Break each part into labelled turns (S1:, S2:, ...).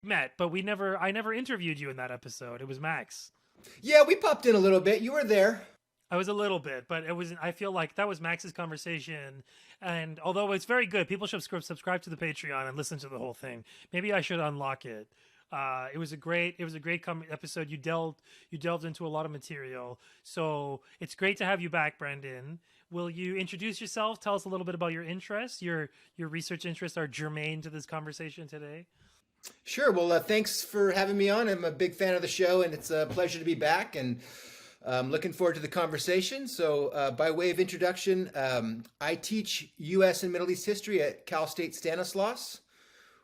S1: met, but I never interviewed you in that episode. It was Max.
S2: Yeah, we popped in a little bit. You were there.
S1: I was a little bit, but it was. I feel like that was Max's conversation, and although it's very good, people should subscribe to the Patreon and listen to the whole thing. Maybe I should unlock it. It was a great episode. You delved into a lot of material, so it's great to have you back, Brendan. Will you introduce yourself? Tell us a little bit about your interests. Your research interests are germane to this conversation today.
S2: Sure. Well, thanks for having me on. I'm a big fan of the show, and it's a pleasure to be back. And looking forward to the conversation. So, by way of introduction, I teach U.S. and Middle East history at Cal State Stanislaus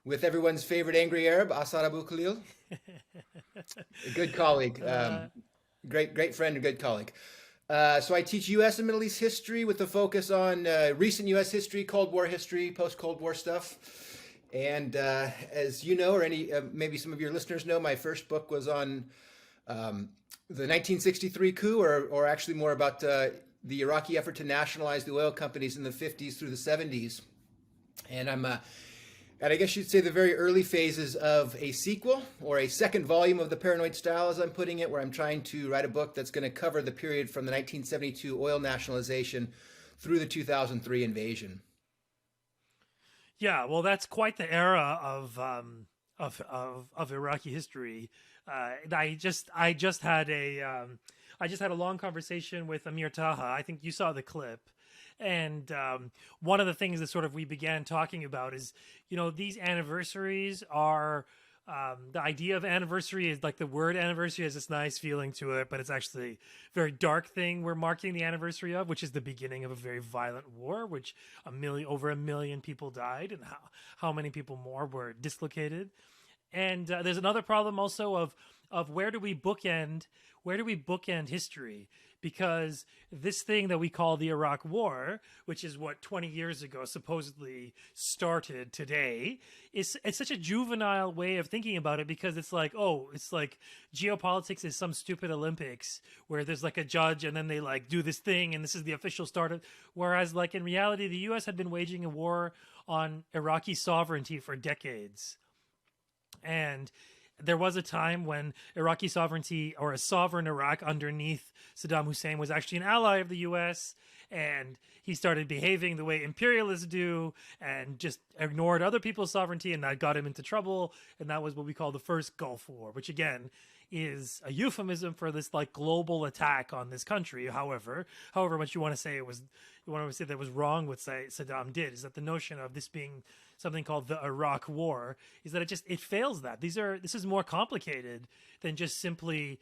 S2: with everyone's favorite angry Arab, Asad Abu Khalil, a good colleague, great friend and good colleague. So I teach U.S. and Middle East history with a focus on recent U.S. history, Cold War history, post-Cold War stuff. And as you know, or any maybe some of your listeners know, my first book was on the 1963 coup, or actually more about the Iraqi effort to nationalize the oil companies in the 50s through the 70s. And I'm and I guess you'd say the very early phases of a sequel or a second volume of the Paranoid Style, as I'm putting it, where I'm trying to write a book that's going to cover the period from the 1972 oil nationalization through the 2003 invasion.
S1: Yeah, well, that's quite the era of Iraqi history. I just had a long conversation with Amir Taha. I think you saw the clip, and one of the things that sort of we began talking about is, these anniversaries are. The idea of anniversary is like the word anniversary has this nice feeling to it, but it's actually a very dark thing we're marking the anniversary of, which is the beginning of a very violent war, which over a million people died, and how many people more were dislocated. And there's another problem also of where do we bookend history, because this thing that we call the Iraq War, which is what 20 years ago supposedly started today, it's such a juvenile way of thinking about it, because it's like geopolitics is some stupid Olympics where there's like a judge and then they like do this thing and this is the official start of, whereas like in reality the US had been waging a war on Iraqi sovereignty for decades. And there was a time when Iraqi sovereignty, or a sovereign Iraq underneath Saddam Hussein, was actually an ally of the US, and he started behaving the way imperialists do and just ignored other people's sovereignty, and that got him into trouble. And that was what we call the first Gulf War, which again is a euphemism for this like global attack on this country. However much you want to say that was wrong what Saddam did, is that the notion of this being something called the Iraq War is that it fails that. This is more complicated than just simply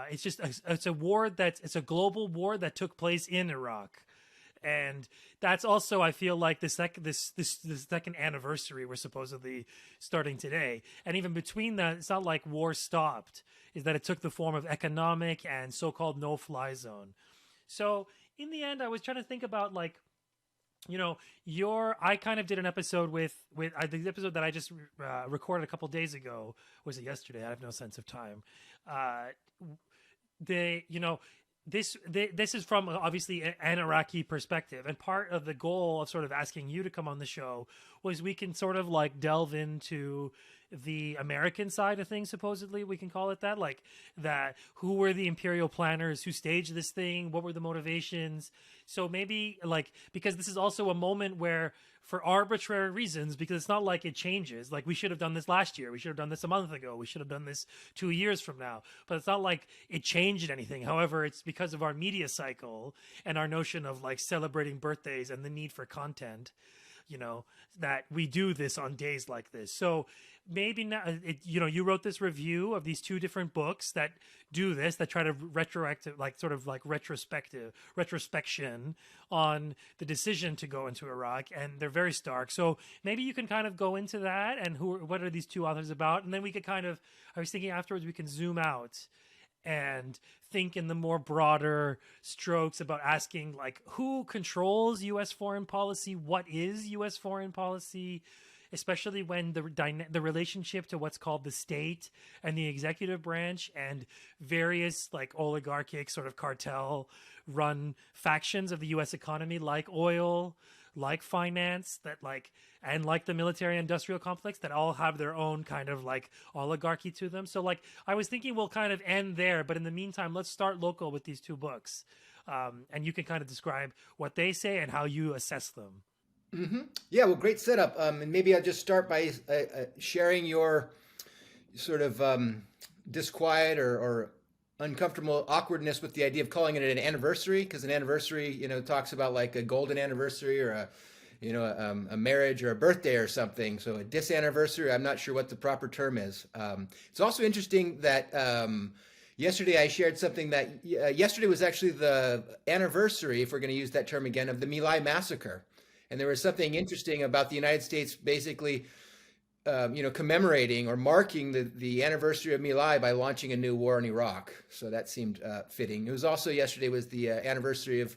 S1: it's a global war that took place in Iraq. And that's also, I feel like, the second anniversary we're supposedly starting today. And even between that, it's not like war stopped, is that it took the form of economic and so-called no-fly zone. So in the end, I was trying to think about like, I kind of did an episode with the episode that I just recorded a couple days ago. Was it yesterday? I have no sense of time. This is from obviously an Iraqi perspective, and part of the goal of sort of asking you to come on the show was we can sort of like delve into the American side of things, supposedly we can call it that, like that who were the imperial planners who staged this thing, what were the motivations. So maybe like, because this is also a moment where, for arbitrary reasons, because it's not like it changes, like we should have done this last year, we should have done this a month ago, we should have done this 2 years from now, but it's not like it changed anything. However, it's because of our media cycle and our notion of like celebrating birthdays and the need for content, that we do this on days like this. So maybe now, you wrote this review of these two different books that do this, that try to retrospection on the decision to go into Iraq, and they're very stark. So maybe you can kind of go into that and what are these two authors about, and then we could I was thinking afterwards we can zoom out and think in the more broader strokes about asking like who controls U.S. foreign policy, what is U.S. foreign policy, especially when the relationship to what's called the state and the executive branch and various like oligarchic sort of cartel run factions of the U.S. economy, like oil, like finance, that like and like the military industrial complex, that all have their own kind of like oligarchy to them. So like I was thinking we'll kind of end there, but in the meantime, let's start local with these two books, and you can kind of describe what they say and how you assess them.
S2: Yeah, well, great setup. And maybe I'll just start by sharing your sort of disquiet or uncomfortable awkwardness with the idea of calling it an anniversary, because an anniversary, talks about like a golden anniversary or a marriage or a birthday or something. So a disanniversary, I'm not sure what the proper term is. It's also interesting that yesterday I shared something that yesterday was actually the anniversary, if we're going to use that term again, of the My Lai massacre. And there was something interesting about the United States basically commemorating or marking the anniversary of My Lai by launching a new war in Iraq. So that seemed fitting. It was also yesterday was the anniversary of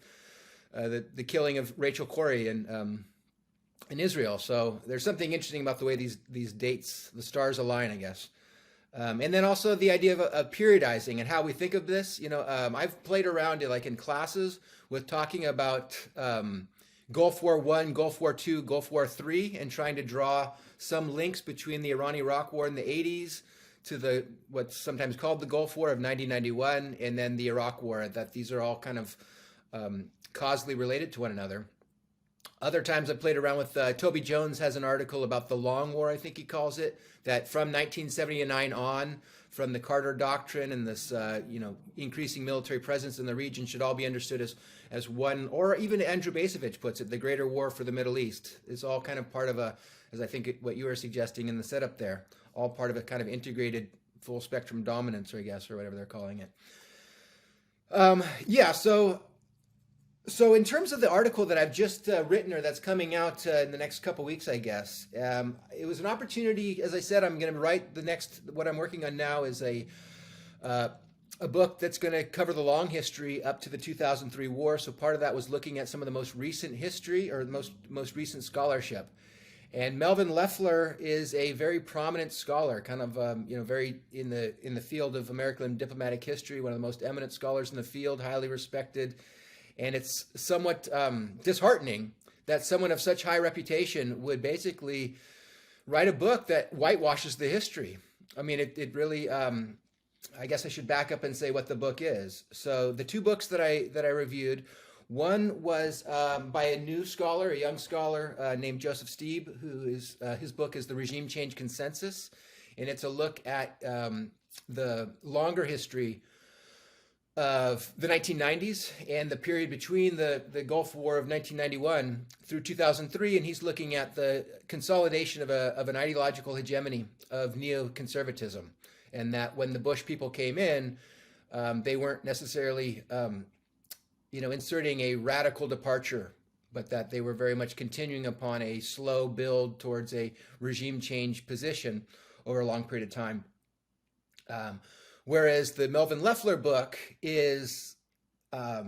S2: the killing of Rachel Corrie in Israel. So there's something interesting about the way these dates, the stars align, I guess. And then also the idea of periodizing and how we think of this. I've played around in classes with talking about Gulf War I, Gulf War II, Gulf War III, and trying to draw some links between the Iran-Iraq War in the 80s to what's sometimes called the Gulf War of 1991, and then the Iraq War, that these are all kind of causally related to one another. Other times I've played around with, Toby Jones has an article about the Long War, I think he calls it, that from 1979 on, from the Carter Doctrine and this, increasing military presence in the region should all be understood as one, or even Andrew Bacevich puts it, the greater war for the Middle East. It's all kind of part of as I think what you were suggesting in the setup there, all part of a kind of integrated full spectrum dominance, I guess, or whatever they're calling it. So in terms of the article that I've just written, or that's coming out in the next couple weeks, I guess, it was an opportunity. As I said, I'm going to write what I'm working on now is a book that's going to cover the long history up to the 2003 war. So part of that was looking at some of the most recent history or most recent scholarship. And Melvin Leffler is a very prominent scholar, kind of very in the field of American diplomatic history, one of the most eminent scholars in the field, highly respected. And it's somewhat disheartening that someone of such high reputation would basically write a book that whitewashes the history. I mean, it really, I guess I should back up and say what the book is. So the two books that I reviewed, one was by a new scholar, a young scholar named Joseph Stieb, who is, his book is The Regime Change Consensus. And it's a look at the longer history of the 1990s and the period between the Gulf War of 1991 through 2003, and he's looking at the consolidation of an ideological hegemony of neoconservatism, and that when the Bush people came in, they weren't necessarily, inserting a radical departure, but that they were very much continuing upon a slow build towards a regime change position over a long period of time. Whereas the Melvin Leffler book is, I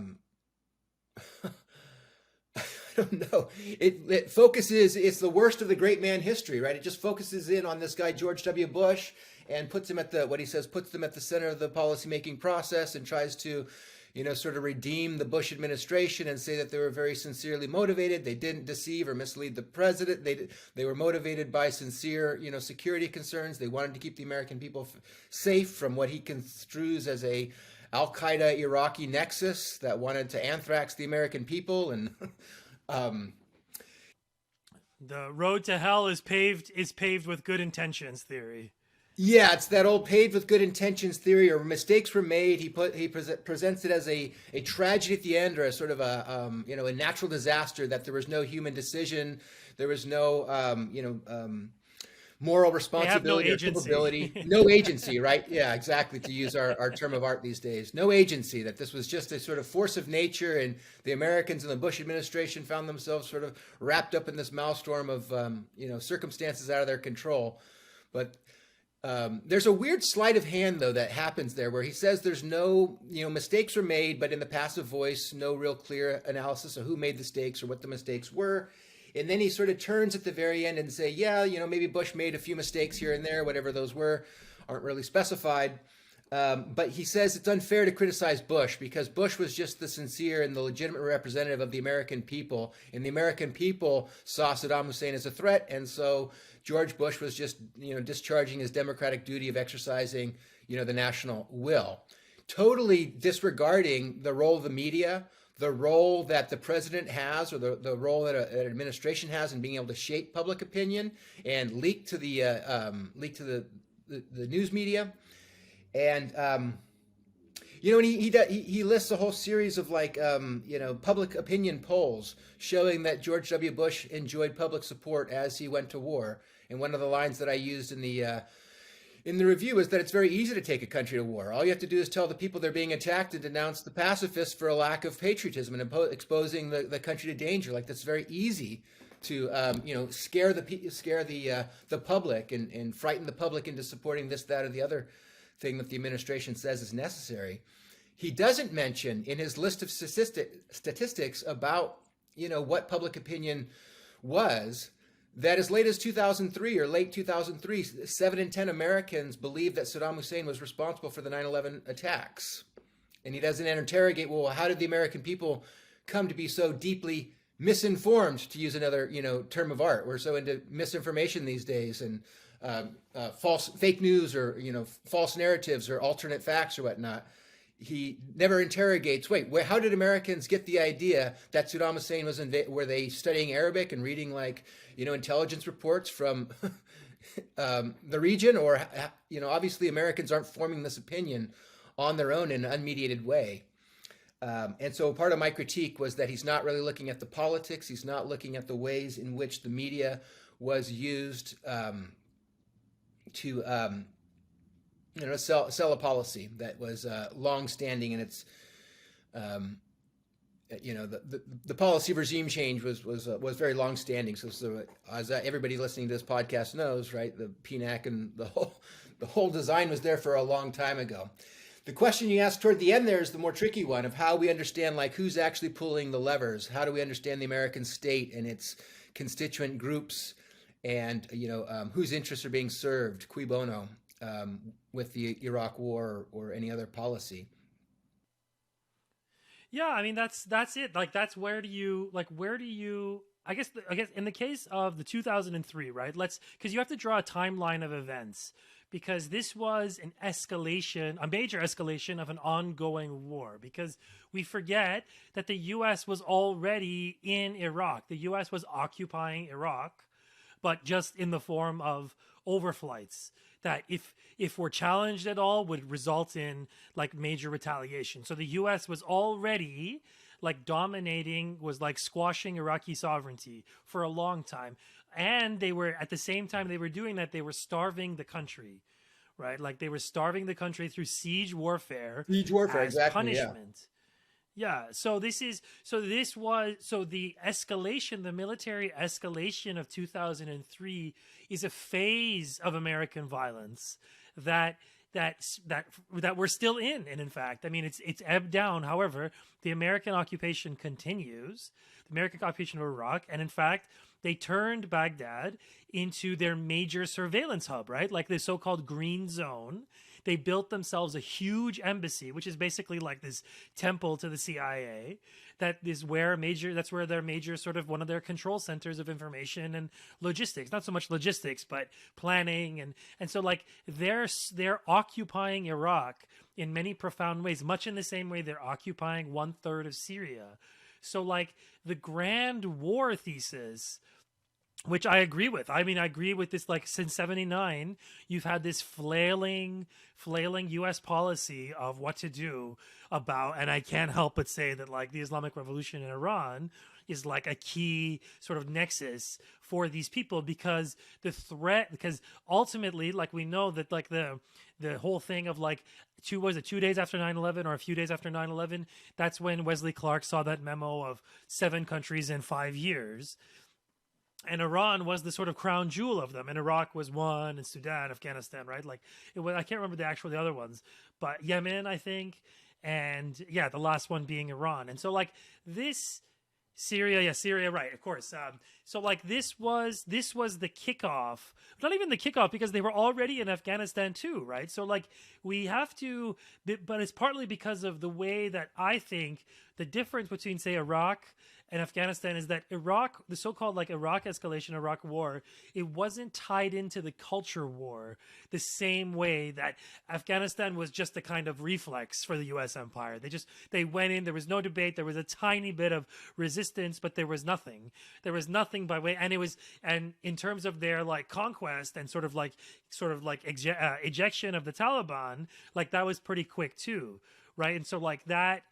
S2: don't know, it focuses, it's the worst of the great man history, right? It just focuses in on this guy, George W. Bush, and puts him at puts them at the center of the policymaking process and tries to, sort of redeem the Bush administration and say that they were very sincerely motivated. They didn't deceive or mislead the president. They were motivated by sincere, security concerns. They wanted to keep the American people safe from what he construes as a Al-Qaeda Iraqi nexus that wanted to anthrax the American people. And
S1: the road to hell is paved with good intentions theory.
S2: Yeah, it's that old paved with good intentions theory, or mistakes were made. He presents it as a tragedy at the end, or a sort of a natural disaster, that there was no human decision, there was no moral responsibility or capability, no agency, right? Yeah, exactly. To use our term of art these days, no agency. That this was just a sort of force of nature, and the Americans and the Bush administration found themselves sort of wrapped up in this maelstrom of circumstances out of their control, but. There's a weird sleight of hand, though, that happens there, where he says there's no, mistakes were made, but in the passive voice, no real clear analysis of who made the mistakes or what the mistakes were. And then he sort of turns at the very end and say, maybe Bush made a few mistakes here and there, whatever those were, aren't really specified. But he says it's unfair to criticize Bush because Bush was just the sincere and the legitimate representative of the American people, and the American people saw Saddam Hussein as a threat, and so George Bush was just, discharging his democratic duty of exercising, the national will, totally disregarding the role of the media, the role that the president has, or the role that an administration has in being able to shape public opinion and leak to the news media. And and he lists a whole series of public opinion polls showing that George W. Bush enjoyed public support as he went to war. And one of the lines that I used in the review is that it's very easy to take a country to war. All you have to do is tell the people they're being attacked and denounce the pacifists for a lack of patriotism and exposing the country to danger. Like, that's very easy to scare the public and frighten the public into supporting this, that, or the other thing that the administration says is necessary. He doesn't mention in his list of statistics about what public opinion was that as late as 2003 or late 2003, 7 in 10 Americans believed that Saddam Hussein was responsible for the 9/11 attacks. And he doesn't interrogate, well, how did the American people come to be so deeply misinformed, to use another term of art? We're so into misinformation these days, and fake news, or false narratives, or alternate facts, or whatnot. He never interrogates, how did Americans get the idea that Saddam Hussein was were they studying Arabic and reading intelligence reports from the region? Or obviously Americans aren't forming this opinion on their own in an unmediated way. And so part of my critique was that he's not really looking at the politics. He's not looking at the ways in which the media was used to sell a policy that was long-standing, and it's the policy of regime change was very long-standing. So as everybody listening to this podcast knows, right, the PNAC and the whole design was there for a long time ago. The question you asked toward the end there is the more tricky one of how we understand who's actually pulling the levers. How do we understand the American state and its constituent groups, and whose interests are being served, cui bono, with the Iraq War or any other policy?
S1: Yeah, I mean that's it. That's where do you I guess in the case of the 2003, right? Because you have to draw a timeline of events, because this was a major escalation of an ongoing war, because we forget that the U.S. was already in Iraq. The U.S. was occupying Iraq, but just in the form of overflights that if we're challenged at all would result in major retaliation. So the U.S. was already dominating, was squashing Iraqi sovereignty for a long time. And they were, at the same time they were doing that, they were starving the country, right? They were starving the country through siege warfare.
S2: Siege warfare,
S1: as
S2: exactly,
S1: punishment. Yeah. So the escalation, the military escalation of 2003 is a phase of American violence that we're still in. And in fact, I mean, it's ebbed down. However, the American occupation continues, the American occupation of Iraq. And in fact, they turned Baghdad into their major surveillance hub, right? Like the so-called green zone. They built themselves a huge embassy, which is basically like this temple to the CIA. That's where their major sort of one of their control centers of information and logistics. Not so much logistics, but planning. And so they're occupying Iraq in many profound ways, much in the same way they're occupying 1/3 of Syria. So the grand war thesis, which I agree with. I mean, I agree with this. Since 1979, you've had this flailing U.S. policy of what to do about, and I can't help but say that the Islamic Revolution in Iran is a key sort of nexus for these people, because because ultimately, we know that the whole thing of 2 days after 9/11 or a few days after 9/11, that's when Wesley Clark saw that memo of 7 countries in 5 years. And Iran was the sort of crown jewel of them, and Iraq was one, and Sudan, Afghanistan, right? I can't remember the other ones, but Yemen, I think, and yeah, the last one being Iran. And so this Syria, yeah, Syria, right, of course. So like this was the kickoff, not even the kickoff because they were already in Afghanistan too, right? So like we have to, but it's partly because of the way that I think the difference between say Iraq and Afghanistan is that Iraq, the so-called like Iraq escalation, Iraq war, it wasn't tied into the culture war the same way that Afghanistan was just a kind of reflex for the U.S. empire. They went in. There was no debate. There was a tiny bit of resistance, but there was nothing. There was nothing by way, and in terms of their like conquest and sort of like ejection of the Taliban, like that was pretty quick too, right? And so like that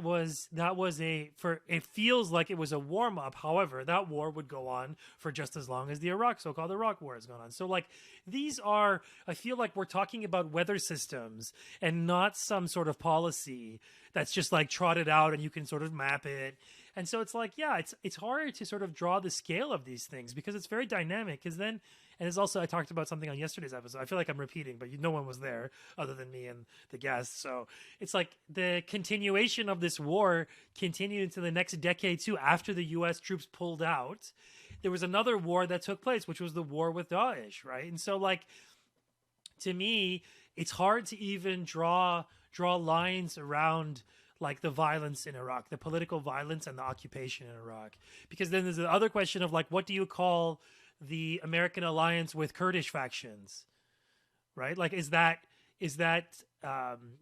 S1: was it feels like it was a warm up. However, that war would go on for just as long as the so-called Iraq war has gone on. So like I feel like we're talking about weather systems and not some sort of policy that's just like trotted out and you can sort of map it. And so it's like, yeah, it's hard to sort of draw the scale of these things because it's very dynamic. And it's also, I talked about something on yesterday's episode. I feel like I'm repeating, but no one was there other than me and the guests. So it's like the continuation of this war continued into the next decade too. After the U.S. troops pulled out, there was another war that took place, which was the war with Daesh, right? And so like, to me, it's hard to even draw lines around like the violence in Iraq, the political violence and the occupation in Iraq. Because then there's the other question of like, what do you call the American alliance with Kurdish factions, right? Like, is that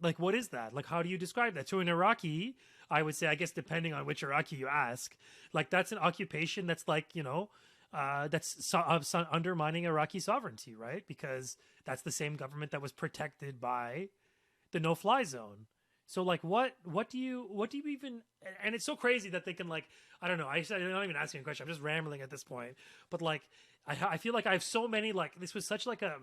S1: like, what is that? Like, how do you describe that? To an Iraqi, I would say, I guess, depending on which Iraqi you ask, like that's an occupation that's like, that's undermining Iraqi sovereignty, right? Because that's the same government that was protected by the no-fly zone. So like, what do you even, and it's so crazy that they can like, I don't know. I'm not even asking a question. I'm just rambling at this point. But like, I feel like I have so many, like, this was such like a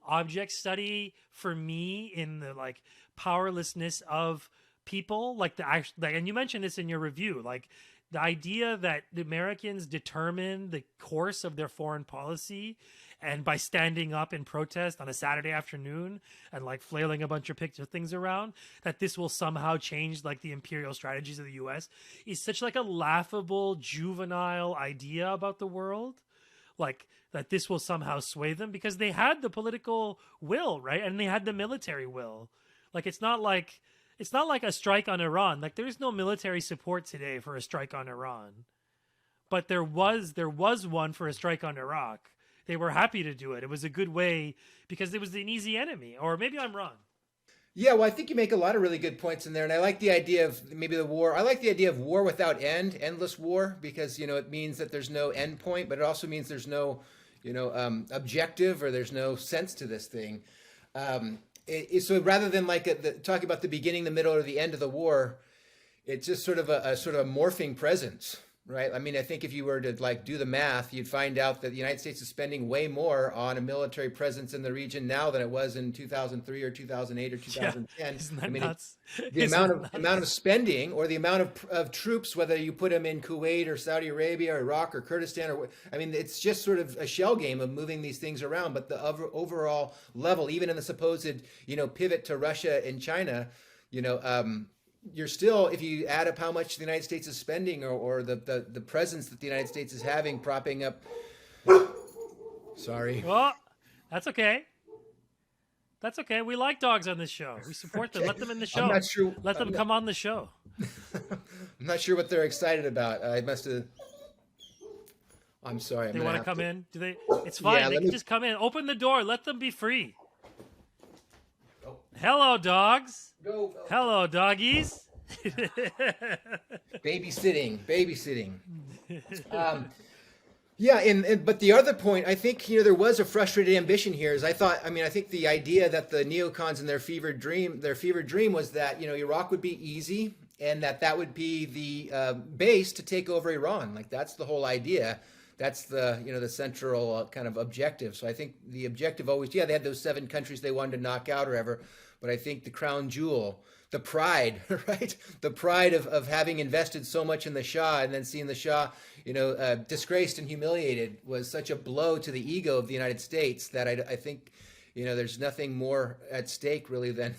S1: object study for me in the like powerlessness of people, like and you mentioned this in your review, like the idea that the Americans determine the course of their foreign policy and by standing up in protest on a Saturday afternoon and like flailing a bunch of things around, that this will somehow change like the imperial strategies of the US is such like a laughable, juvenile idea about the world. Like that this will somehow sway them because they had the political will, right? And they had the military will. Like it's not like a strike on Iran. Like there's no military support today for a strike on Iran. But there was one for a strike on Iraq. They were happy to do it. It was a good way because it was an easy enemy. Or maybe I'm wrong.
S2: Yeah, well, I think you make a lot of really good points in there, and I like the idea of maybe the war. I like the idea of war without end, endless war, because it means that there's no end point, but it also means there's no, objective or there's no sense to this thing. So rather than like talking about the beginning, the middle, or the end of the war, it's just sort of a morphing presence. Right. I mean, I think if you were to like do the math, you'd find out that the United States is spending way more on a military presence in the region now than it was in 2003 or 2008 or 2010.
S1: Yeah, isn't that
S2: I mean,
S1: nuts?
S2: The amount of spending or the amount of troops, whether you put them in Kuwait or Saudi Arabia or Iraq or Kurdistan, it's just sort of a shell game of moving these things around. But the overall level, even in the supposed, pivot to Russia and China, you're still, if you add up how much the United States is spending or the presence that the United States is having, propping up. Sorry.
S1: Well, that's okay. That's okay. We like dogs on this show. We support them. Let them in the show.
S2: I'm not sure.
S1: Let them come on the show.
S2: I'm not sure what they're excited about. I must have. I'm sorry.
S1: They want to come in? Do they? It's fine. Yeah, they can just come in. Open the door. Let them be free. Oh. Hello, dogs.
S2: Go.
S1: Hello, doggies.
S2: Babysitting. But the other point, I think, there was a frustrated ambition here. I think the idea that the neocons and their fevered dream was that, Iraq would be easy and that would be the base to take over Iran. Like that's the whole idea. That's the central kind of objective. So I think the objective always, they had those 7 countries they wanted to knock out or whatever. But I think the crown jewel, the pride, right? The pride of having invested so much in the Shah and then seeing the Shah, disgraced and humiliated was such a blow to the ego of the United States that I think, there's nothing more at stake really than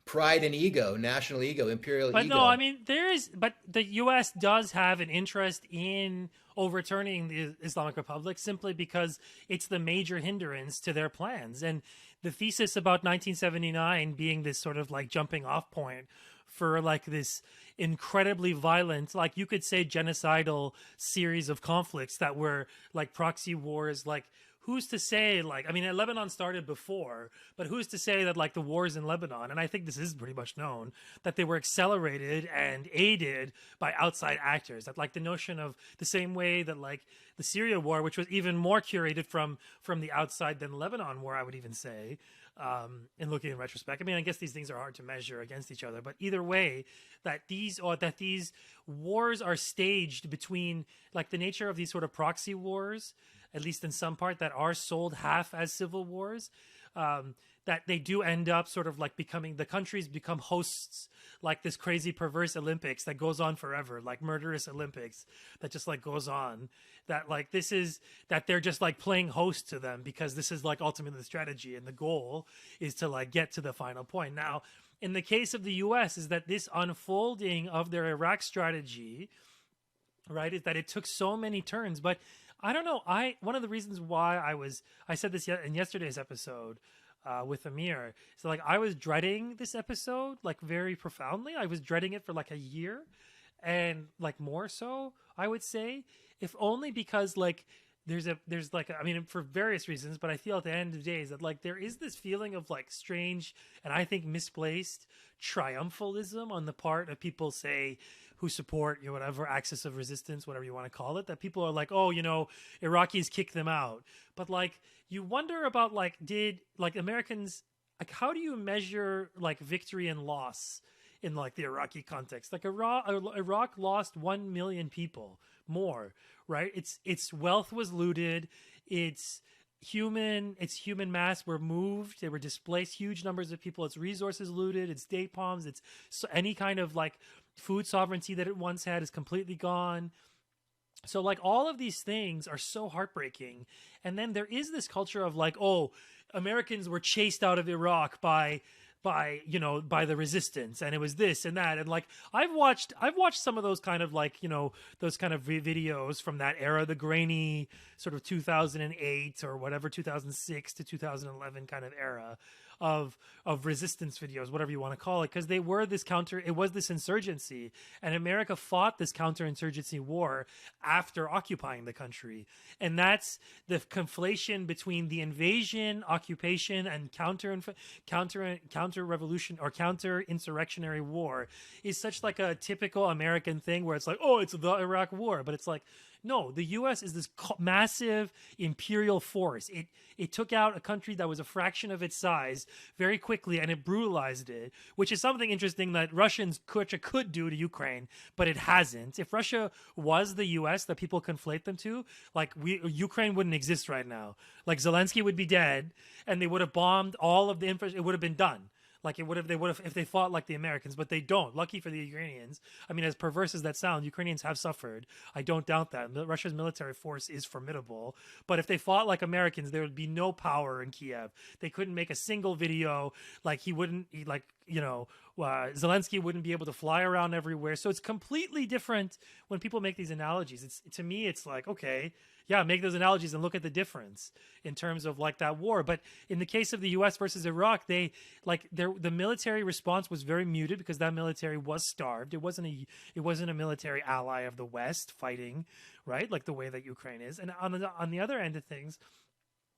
S2: pride and ego, national ego, imperial
S1: But no, I
S2: ego.
S1: mean but the U.S. does have an interest in overturning the Islamic Republic simply because it's the major hindrance to their plans. And the thesis about 1979 being this sort of like jumping off point for like this incredibly violent, like you could say genocidal series of conflicts that were like proxy wars, like who's to say, like, I mean, Lebanon started before, but who's to say that like the wars in Lebanon, and I think this is pretty much known, that they were accelerated and aided by outside actors. That like the notion of the same way that like the Syria war, which was even more curated from the outside than the Lebanon war, I would even say, in looking in retrospect. I mean, I guess these things are hard to measure against each other, but either way, that these wars are staged between like the nature of these sort of proxy wars, at least in some part, that are sold half as civil wars, that they do end up sort of like becoming, the countries become hosts, like this crazy perverse Olympics that goes on forever, like murderous Olympics that just like goes on, that like this is, that they're just like playing host to them because this is like ultimately the strategy and the goal is to like get to the final point. Now, in the case of the US, is that this unfolding of their Iraq strategy, right, is that it took so many turns. But I don't know. One of the reasons why I said this in yesterday's episode with Amir. So like I was dreading this episode like very profoundly. I was dreading it for like a year, and like more so, I would say, if only because like there's like I mean for various reasons, but I feel at the end of the day is that like there is this feeling of like strange and I think misplaced triumphalism on the part of people, say, who support, you know, whatever axis of resistance, whatever you want to call it, that people are like, oh, you know, Iraqis kick them out. But like you wonder about like, did like Americans, like how do you measure like victory and loss in like the Iraqi context? Like Iraq lost 1 million people more, right? Its wealth was looted, its human mass were moved, they were displaced, huge numbers of people, its resources looted, its date palms, its any kind of like food sovereignty that it once had is completely gone. So like all of these things are so heartbreaking. And then there is this culture of like, oh, Americans were chased out of Iraq by the resistance, and it was this and that. And like I've watched some of those kind of like, you know, those kind of videos from that era, the grainy sort of 2008 or whatever, 2006 to 2011 kind of era of resistance videos, whatever you want to call it, because it was this insurgency, and America fought this counterinsurgency war after occupying the country. And that's the conflation between the invasion, occupation, and counter revolution or counter insurrectionary war is such like a typical American thing where it's like, oh, it's the Iraq war, but it's like, no, the U.S. is this massive imperial force. It took out a country that was a fraction of its size very quickly, and it brutalized it, which is something interesting that Russians could do to Ukraine, but it hasn't. If Russia was the U.S. that people conflate them to, like Ukraine wouldn't exist right now. Like Zelensky would be dead, and they would have bombed all of the infrastructure. It would have been done. Like they would have if they fought like the Americans, but they don't. Lucky for the Ukrainians. I mean, as perverse as that sounds, Ukrainians have suffered. I don't doubt that. Russia's military force is formidable. But if they fought like Americans, there would be no power in Kiev. They couldn't make a single video. Like Zelensky wouldn't be able to fly around everywhere. So it's completely different when people make these analogies. To me, it's like, okay, yeah, make those analogies and look at the difference in terms of like that war. But in the case of the U.S. versus Iraq, the military response was very muted because that military was starved. It wasn't a military ally of the West fighting, right? Like the way that Ukraine is. And on the other end of things,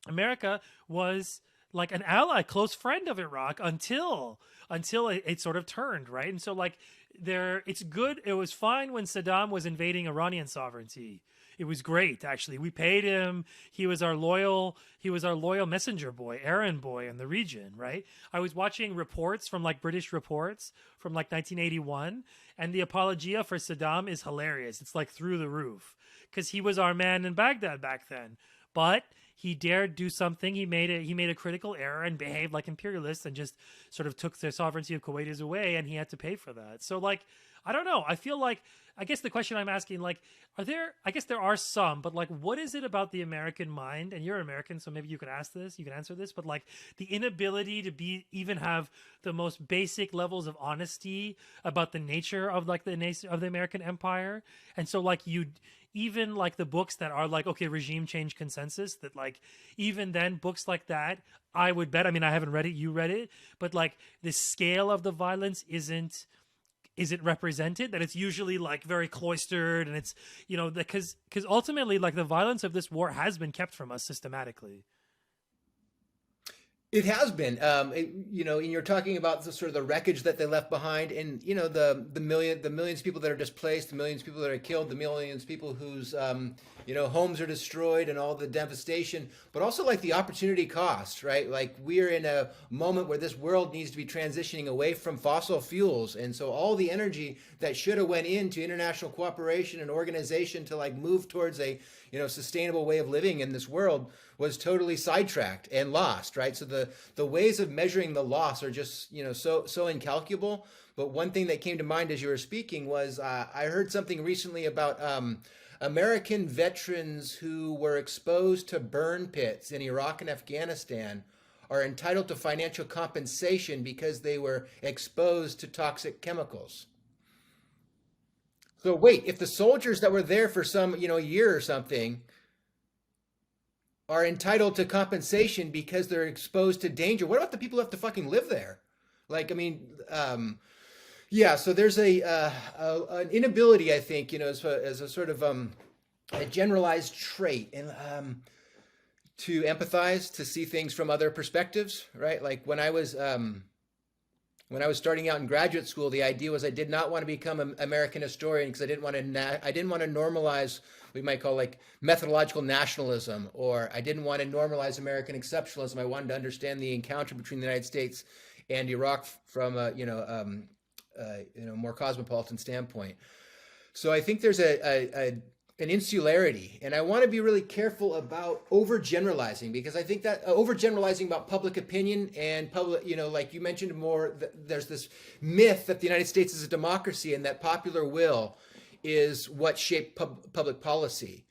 S1: America was like an ally, close friend of Iraq until it sort of turned, right? And so like it's good. It was fine when Saddam was invading Iranian sovereignty. It was great, actually. We paid him. He was our loyal messenger boy, errand boy in the region, right? I was watching reports from like British reports from like 1981, and the apologia for Saddam is hilarious. It's like through the roof because he was our man in Baghdad back then. But he dared do something. He made a critical error and behaved like imperialists and just sort of took the sovereignty of Kuwait away, and he had to pay for that. So like I don't know. I feel like, I guess the question I'm asking, like, are there, I guess there are some, but like, what is it about the American mind? And you're American, so maybe you could ask this, you can answer this, but like the inability to be, even have the most basic levels of honesty about the nature of like the nation of the American empire. And so like you, even like the books that are like, okay, regime change consensus, that like, even then books like that, I would bet, I mean, I haven't read it, you read it, but like the scale of the violence isn't represented, that it's usually like very cloistered, and it's, you know, because ultimately like the violence of this war has been kept from us systematically.
S2: It has been, you know, and you're talking about the sort of the wreckage that they left behind, and you know the millions of people that are displaced, the millions of people that are killed, the millions of people whose you know homes are destroyed, and all the devastation, but also like the opportunity cost, right? Like we're in a moment where this world needs to be transitioning away from fossil fuels, and so all the energy that should have went into international cooperation and organization to like move towards a sustainable way of living in this world was totally sidetracked and lost, right? So the ways of measuring the loss are just so incalculable. But one thing that came to mind as you were speaking was I heard something recently about American veterans who were exposed to burn pits in Iraq and Afghanistan are entitled to financial compensation because they were exposed to toxic chemicals. So wait, if the soldiers that were there for some, year or something are entitled to compensation because they're exposed to danger, what about the people who have to fucking live there? Like, I mean, yeah. So there's an inability, I think, as a sort of a generalized trait, and to empathize, to see things from other perspectives, right? Like when I was starting out in graduate school, the idea was I did not want to become an American historian because I didn't want to normalize what we might call like methodological nationalism, or I didn't want to normalize American exceptionalism. I wanted to understand the encounter between the United States and Iraq from a more cosmopolitan standpoint. So I think there's an insularity, and I want to be really careful about overgeneralizing, because I think that overgeneralizing about public opinion and public, like you mentioned more, there's this myth that the United States is a democracy and that popular will is what shaped public policy.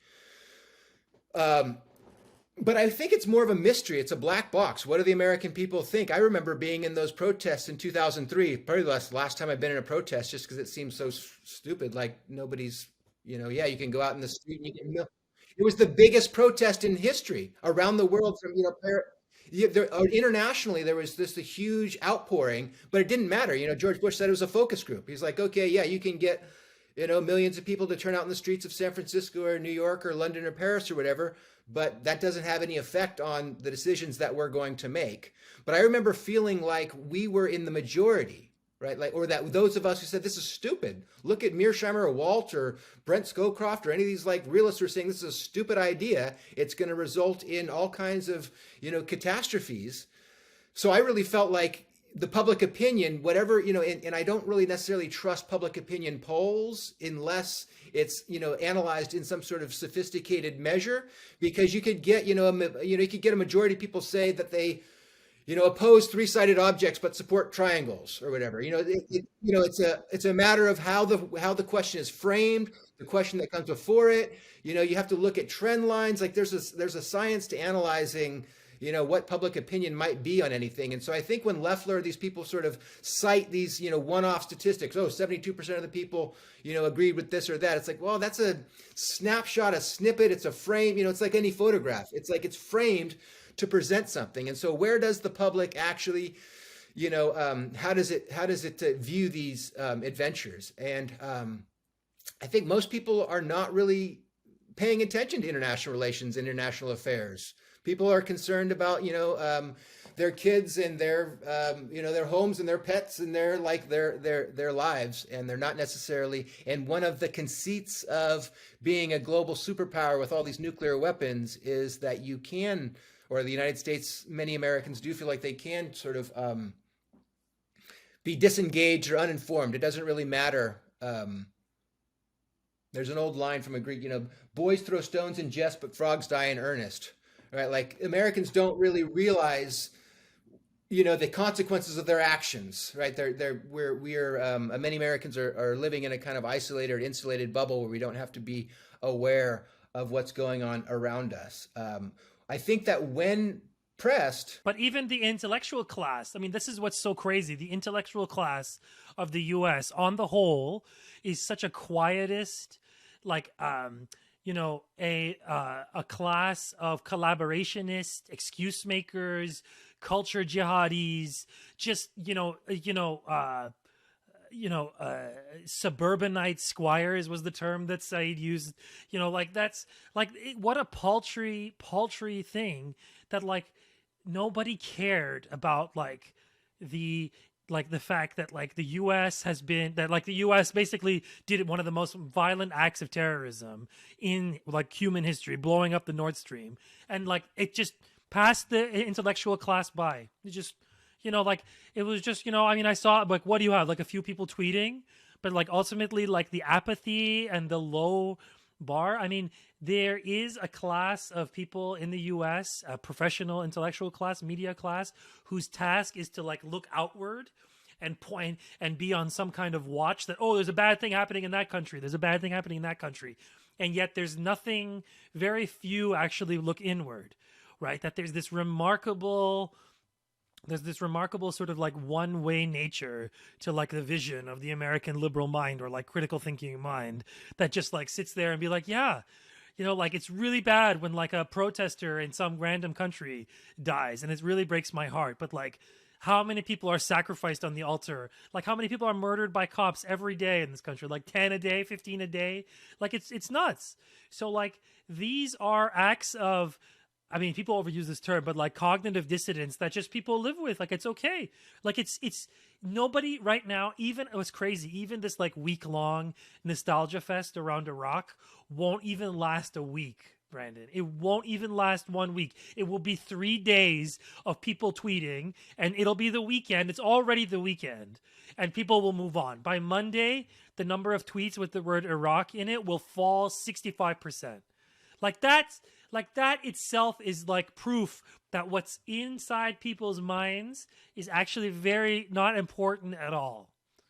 S2: But I think it's more of a mystery. It's a black box. What do the American people think? I remember being in those protests in 2003, probably the last time I've been in a protest, just because it seems so stupid. Like nobody's, yeah, you can go out in the street and you can. It was the biggest protest in history around the world. From internationally, there was this a huge outpouring, but it didn't matter. George Bush said it was a focus group. He's like, okay, yeah, you can get millions of people to turn out in the streets of San Francisco or New York or London or Paris or whatever, but that doesn't have any effect on the decisions that we're going to make. But I remember feeling like we were in the majority, right? Like, or that those of us who said this is stupid. Look at Mearsheimer or Walt or Brent Scowcroft or any of these like realists who are saying this is a stupid idea. It's going to result in all kinds of catastrophes. So I really felt like the public opinion, whatever, and I don't really necessarily trust public opinion polls unless it's, analyzed in some sort of sophisticated measure, because you could get, you could get a majority of people say that they, oppose three-sided objects but support triangles or whatever. It's a matter of how the question is framed, the question that comes before it. You have to look at trend lines. Like there's a science to analyzing what public opinion might be on anything. And so I think when Loeffler, these people sort of cite these, one-off statistics, 72% of the people, agreed with this or that. It's like, well, that's a snapshot, a snippet. It's a frame, it's like any photograph. It's like it's framed to present something. And so where does the public actually, how does it view these adventures? And I think most people are not really paying attention to international relations, international affairs. People are concerned about, their kids and their, their homes and their pets and their lives, and they're not necessarily. And one of the conceits of being a global superpower with all these nuclear weapons is that you can, or the United States, many Americans do feel like they can sort of be disengaged or uninformed. It doesn't really matter. There's an old line from a Greek, boys throw stones in jest, but frogs die in earnest. Right, like Americans don't really realize the consequences of their actions, right? Many Americans are living in a kind of isolated or insulated bubble where we don't have to be aware of what's going on around us. I think that when pressed,
S1: But even the intellectual class, I mean, this is what's so crazy. The intellectual class of the US on the whole is such a quietist, like, a class of collaborationists, excuse makers, culture jihadis, just, suburbanite squires was the term that Said used. That's like, what a paltry thing that, like, nobody cared about, the the fact that, the US has been, that, the US basically did one of the most violent acts of terrorism in, human history, blowing up the Nord Stream, and, it just passed the intellectual class by. It just, it was just, I mean, I saw, what do you have, a few people tweeting, but, ultimately, the apathy and the low bar. I mean, there is a class of people in the US, a professional intellectual class, media class, whose task is to, look outward and point and be on some kind of watch that, oh, there's a bad thing happening in that country, there's a bad thing happening in that country, and yet there's nothing, very few actually look inward, right? That there's this remarkable sort of one-way nature to the vision of the American liberal mind, or critical thinking mind, that just sits there and be yeah, it's really bad when a protester in some random country dies, and it really breaks my heart. But how many people are sacrificed on the altar? How many people are murdered by cops every day in this country? 10 a day, 15 a day? It's nuts. So these are acts of, I mean, people overuse this term, but cognitive dissonance that just people live with. It's okay. It's nobody right now, even, it was crazy, even this week-long nostalgia fest around Iraq won't even last a week, Brandon. It won't even last 1 week. It will be 3 days of people tweeting, and it'll be the weekend. It's already the weekend, and people will move on. By Monday, the number of tweets with the word Iraq in it will fall 65%. That itself is proof that what's inside people's minds is actually very not important at all.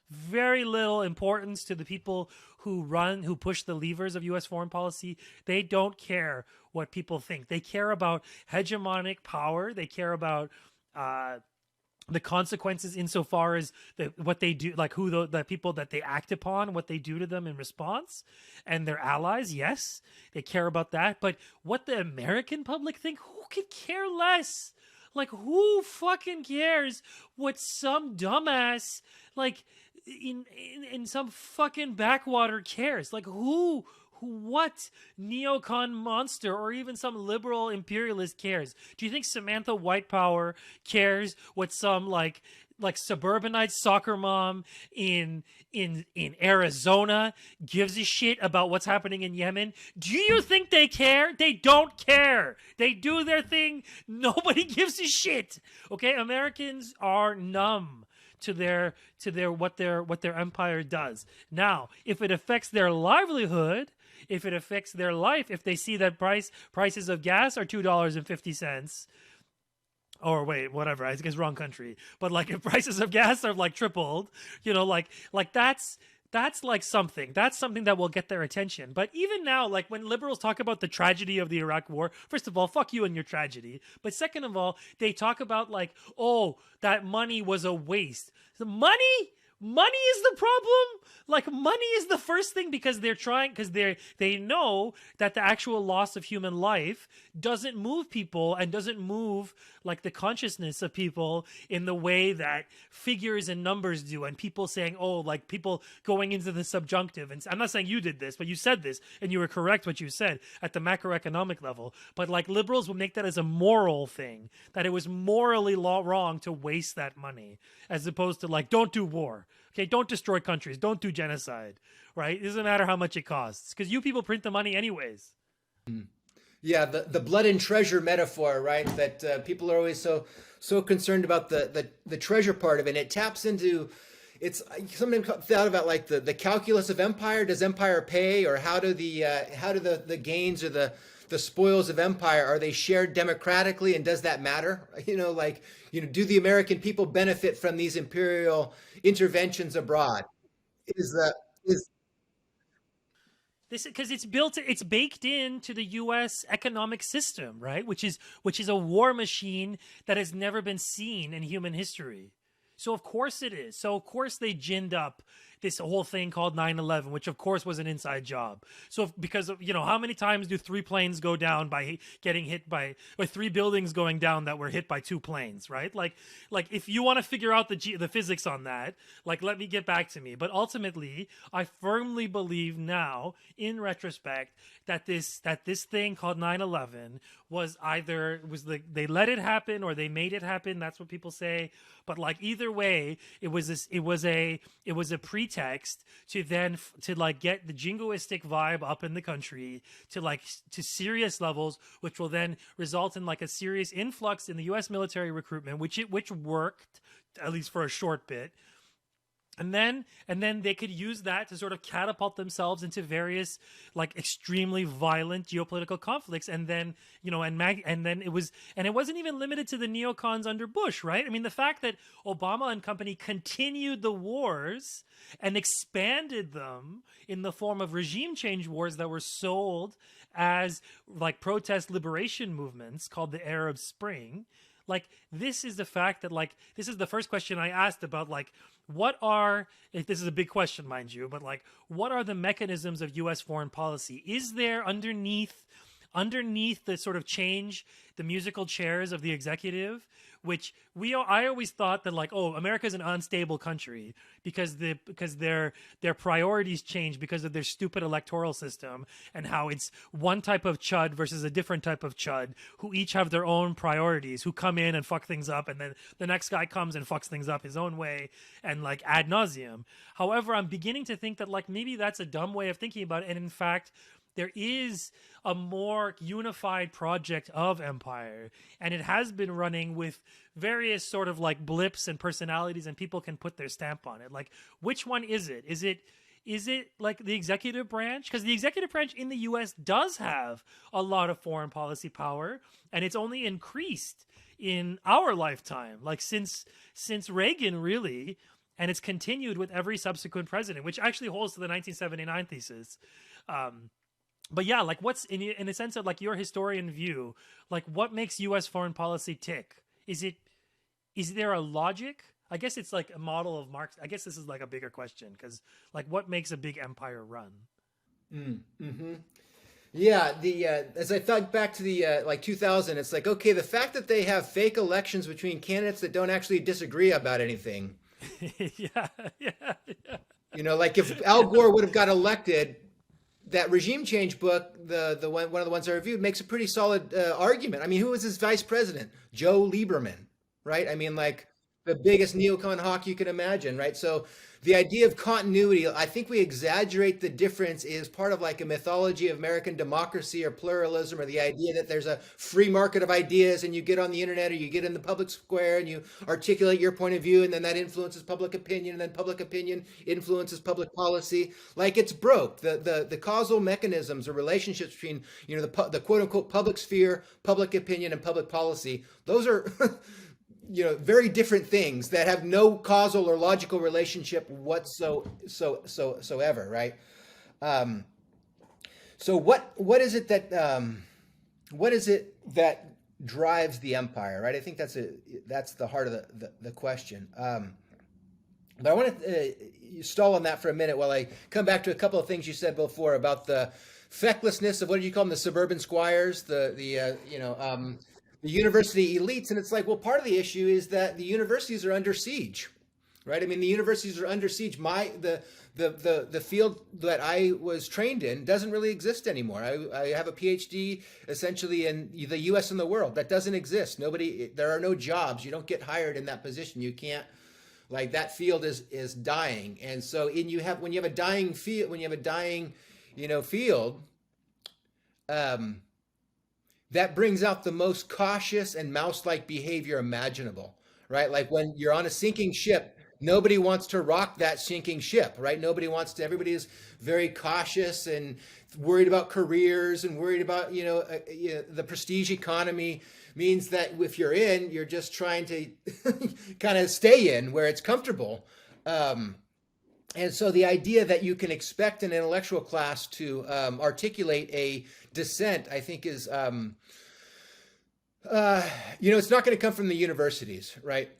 S1: Very little importance to the people who push the levers of U.S. foreign policy. They don't care what people think. They care about hegemonic power. They care about the consequences insofar as what they do, who the people that they act upon, what they do to them in response, and their allies. Yes, they care about that. But what the American public think, who could care less? Who fucking cares what some dumbass in some fucking backwater cares? What neocon monster or even some liberal imperialist cares? Do you think Samantha White Power cares what some suburbanite soccer mom in Arizona gives a shit about what's happening in Yemen? Do you think they care? They don't care. They do their thing. Nobody gives a shit. Okay, Americans are numb to their what their empire does. Now, if it affects their livelihood, if it affects their life, if they see that prices of gas are $2.50, or wait, whatever, I guess wrong country, but if prices of gas are tripled, that's something that will get their attention. But even now, when liberals talk about the tragedy of the Iraq war, first of all, fuck you and your tragedy. But second of all, they talk about oh, that money was a waste. The money is the problem. Money is the first thing, because they know that the actual loss of human life doesn't move people and doesn't move the consciousness of people in the way that figures and numbers do, and people saying, oh, people going into the subjunctive. And I'm not saying you did this, but you said this, and you were correct what you said at the macroeconomic level. But liberals will make that as a moral thing, that it was morally wrong to waste that money, as opposed to don't do war. Okay, don't destroy countries, don't do genocide, right? It doesn't matter how much it costs, because you people print the money anyways.
S2: Yeah, the blood and treasure metaphor, right? That people are always so concerned about the treasure part of it. And it taps into, it's sometimes thought about the calculus of empire. Does empire pay, or how do the gains or the spoils of empire, are they shared democratically, and does that matter? Do the American people benefit from these imperial interventions abroad? Is the is
S1: This because it's baked into the U.S. economic system, right? Which is a war machine that has never been seen in human history. So of course it is. So of course they ginned up this whole thing called 9/11, which of course was an inside job. So because of, how many times do three planes go down by getting hit by, or three buildings going down that were hit by two planes, right? Like if you want to figure out the physics on that, like let me get back to me. But ultimately, I firmly believe now, in retrospect, that this thing called 9/11 they let it happen or they made it happen. That's what people say. But like either way, it was a pretext to then to like get the jingoistic vibe up in the country to serious levels, which will then result in like a serious influx in the U.S. military recruitment, which worked at least for a short bit. And then they could use that to sort of catapult themselves into various like extremely violent geopolitical conflicts. And then it wasn't even limited to the neocons under Bush, right? I mean, the fact that Obama and company continued the wars and expanded them in the form of regime change wars that were sold as like protest liberation movements called the Arab Spring. Like this is the fact that like this is the first question I asked about like if this is a big question, mind you, but like what are the mechanisms of US foreign policy? Is there underneath the sort of change, the musical chairs of the executive, which I always thought that like, oh, America is an unstable country because their priorities change because of their stupid electoral system and how it's one type of chud versus a different type of chud who each have their own priorities, who come in and fuck things up, and then the next guy comes and fucks things up his own way and like ad nauseum. However, I'm beginning to think that like maybe that's a dumb way of thinking about it, and in fact there is a more unified project of empire, and it has been running with various sort of like blips and personalities, and people can put their stamp on it. Like, which one is it? Is it like the executive branch? Because the executive branch in the US does have a lot of foreign policy power, and it's only increased in our lifetime, like since Reagan, really, and it's continued with every subsequent president, which actually holds to the 1979 thesis. But yeah, like what's in a sense of like your historian view, like what makes U.S. foreign policy tick? Is there a logic? I guess it's like a model of Marx. I guess this is like a bigger question because like what makes a big empire run?
S2: mm-hmm. Yeah, the as I thought back to the like 2000, it's like, okay, the fact that they have fake elections between candidates that don't actually disagree about anything.
S1: yeah, yeah, yeah.
S2: Like if Al Gore would have got elected, that regime change book, one of the ones I reviewed, makes a pretty solid argument. I mean, who was his vice president? Joe Lieberman, right? I mean, like the biggest neocon hawk you can imagine, right? So the idea of continuity, I think we exaggerate the difference, is part of like a mythology of American democracy or pluralism, or the idea that there's a free market of ideas and you get on the internet or you get in the public square and you articulate your point of view, and then that influences public opinion, and then public opinion influences public policy. Like it's broke. The causal mechanisms or relationships between the quote unquote public sphere, public opinion, and public policy, those are very different things that have no causal or logical relationship whatsoever, right? So what is it that drives the empire, right? I think that's the heart of the question. But I want to stall on that for a minute while I come back to a couple of things you said before about the fecklessness of, what did you call them, the suburban squires, the university elites. And it's like, well, part of the issue is that the universities are under siege, right? I mean, the universities are under siege. The field that I was trained in doesn't really exist anymore. I have a PhD essentially in the US and the world. That doesn't exist. There are no jobs. You don't get hired in that position. You can't, like, that field is dying. And so when you have a dying field, field, that brings out the most cautious and mouse-like behavior imaginable, right? Like when you're on a sinking ship, nobody wants to rock that sinking ship, right? Nobody wants to. Everybody is very cautious and worried about careers and worried about the prestige economy means that if you're in, you're just trying to kind of stay in where it's comfortable. And so the idea that you can expect an intellectual class to articulate a dissent, I think, is it's not going to come from the universities, right?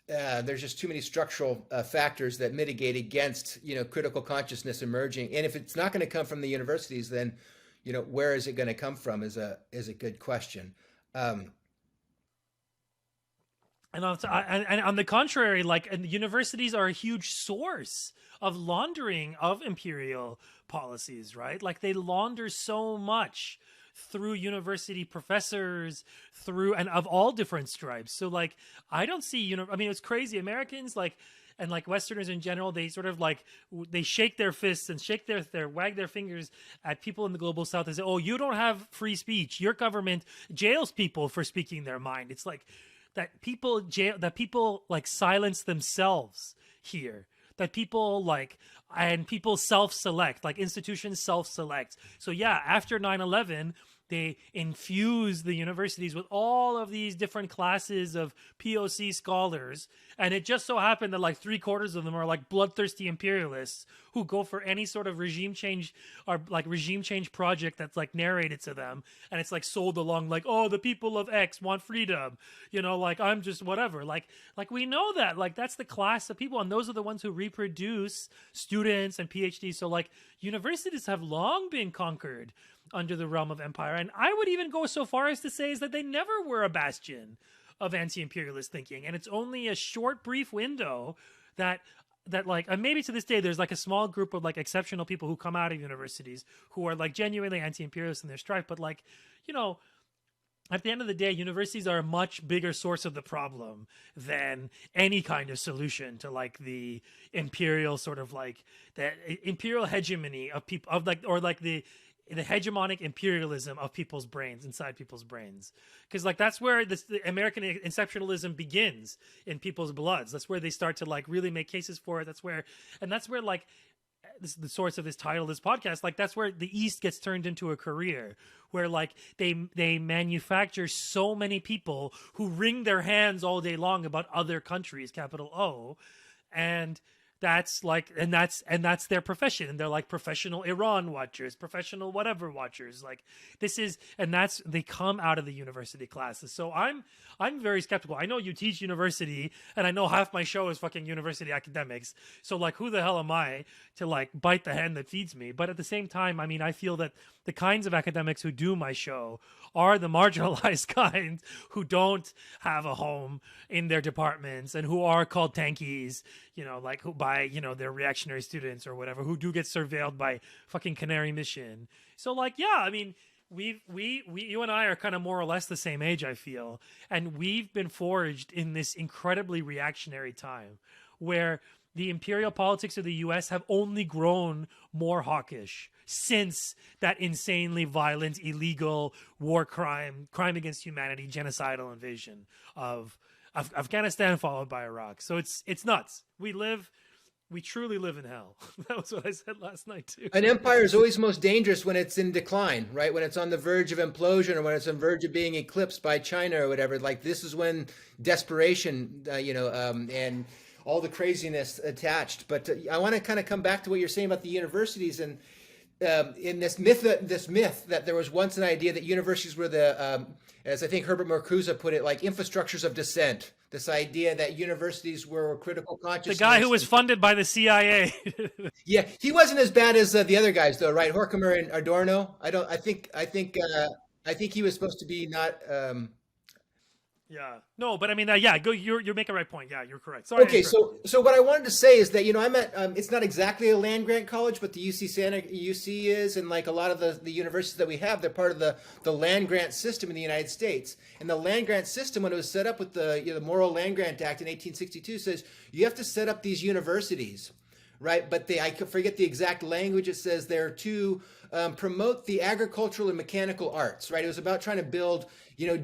S2: There's just too many structural factors that mitigate against critical consciousness emerging. And if it's not going to come from the universities, then where is it going to come from is a good question.
S1: And on the contrary, and the universities are a huge source of laundering of imperial policies, right? Like they launder so much through university professors, and of all different stripes. So I don't see, it's crazy. Americans and Westerners in general, they sort of they shake their fists and wag their fingers at people in the global South and say, oh, you don't have free speech. Your government jails people for speaking their mind. It's that people silence themselves here, that people people self-select, institutions self-select. So yeah, after 9/11, they infuse the universities with all of these different classes of POC scholars. And it just so happened that 3/4 of them are bloodthirsty imperialists who go for any sort of regime change or regime change project that's narrated to them. And it's sold along oh, the people of X want freedom, I'm just whatever. We know that that's the class of people. And those are the ones who reproduce students and PhDs. So universities have long been conquered under the realm of empire. And I would even go so far as to say is that they never were a bastion of anti-imperialist thinking. And it's only a short, brief window that and maybe to this day, there's a small group of exceptional people who come out of universities who are genuinely anti-imperialist in their strife. But at the end of the day, universities are a much bigger source of the problem than any kind of solution to the imperial sort of the imperial hegemony of people the hegemonic imperialism of people's brains, inside people's brains. Because that's where the American exceptionalism begins, in people's bloods. That's where they start to really make cases for it. That's where this is the source of this title, this podcast, that's where the East gets turned into a career, where they manufacture so many people who wring their hands all day long about other countries, capital O, and that's that's their profession. And they're professional Iran watchers, professional whatever watchers. They come out of the university classes. So I'm very skeptical. I know you teach university, and I know half my show is fucking university academics. So who the hell am I to bite the hand that feeds me? But at the same time, I feel that the kinds of academics who do my show are the marginalized kind who don't have a home in their departments and who are called tankies, who by, their reactionary students or whatever, who do get surveilled by fucking Canary Mission. So yeah, you and I are kind of more or less the same age, I feel. And we've been forged in this incredibly reactionary time where the imperial politics of the US have only grown more hawkish since that insanely violent, illegal war crime against humanity, genocidal invasion of Afghanistan followed by Iraq. So it's nuts. We truly live in hell. That was what I said last night too.
S2: An empire is always most dangerous when it's in decline, right? When it's on the verge of implosion or when it's on the verge of being eclipsed by China or whatever. This is when desperation, and all the craziness attached. But I want to kind of come back to what you're saying about the universities and in this myth that there was once an idea that universities were as I think Herbert Marcuse put it, infrastructures of dissent. This idea that universities were critical consciousness.
S1: The guy who was funded by the CIA.
S2: Yeah, he wasn't as bad as the other guys, though, right? Horkheimer and Adorno. I think he was supposed to be not.
S1: Yeah. No, but you're making a right point. Yeah, you're correct. Sorry.
S2: Okay, so what I wanted to say is that I'm at it's not exactly a land grant college, but the UC is, and a lot of the universities that we have, they're part of the land grant system in the United States. And the land grant system, when it was set up with the Morrill Land Grant Act in 1862, says you have to set up these universities right? But I forget the exact language. It says they're to promote the agricultural and mechanical arts, right? It was about trying to build,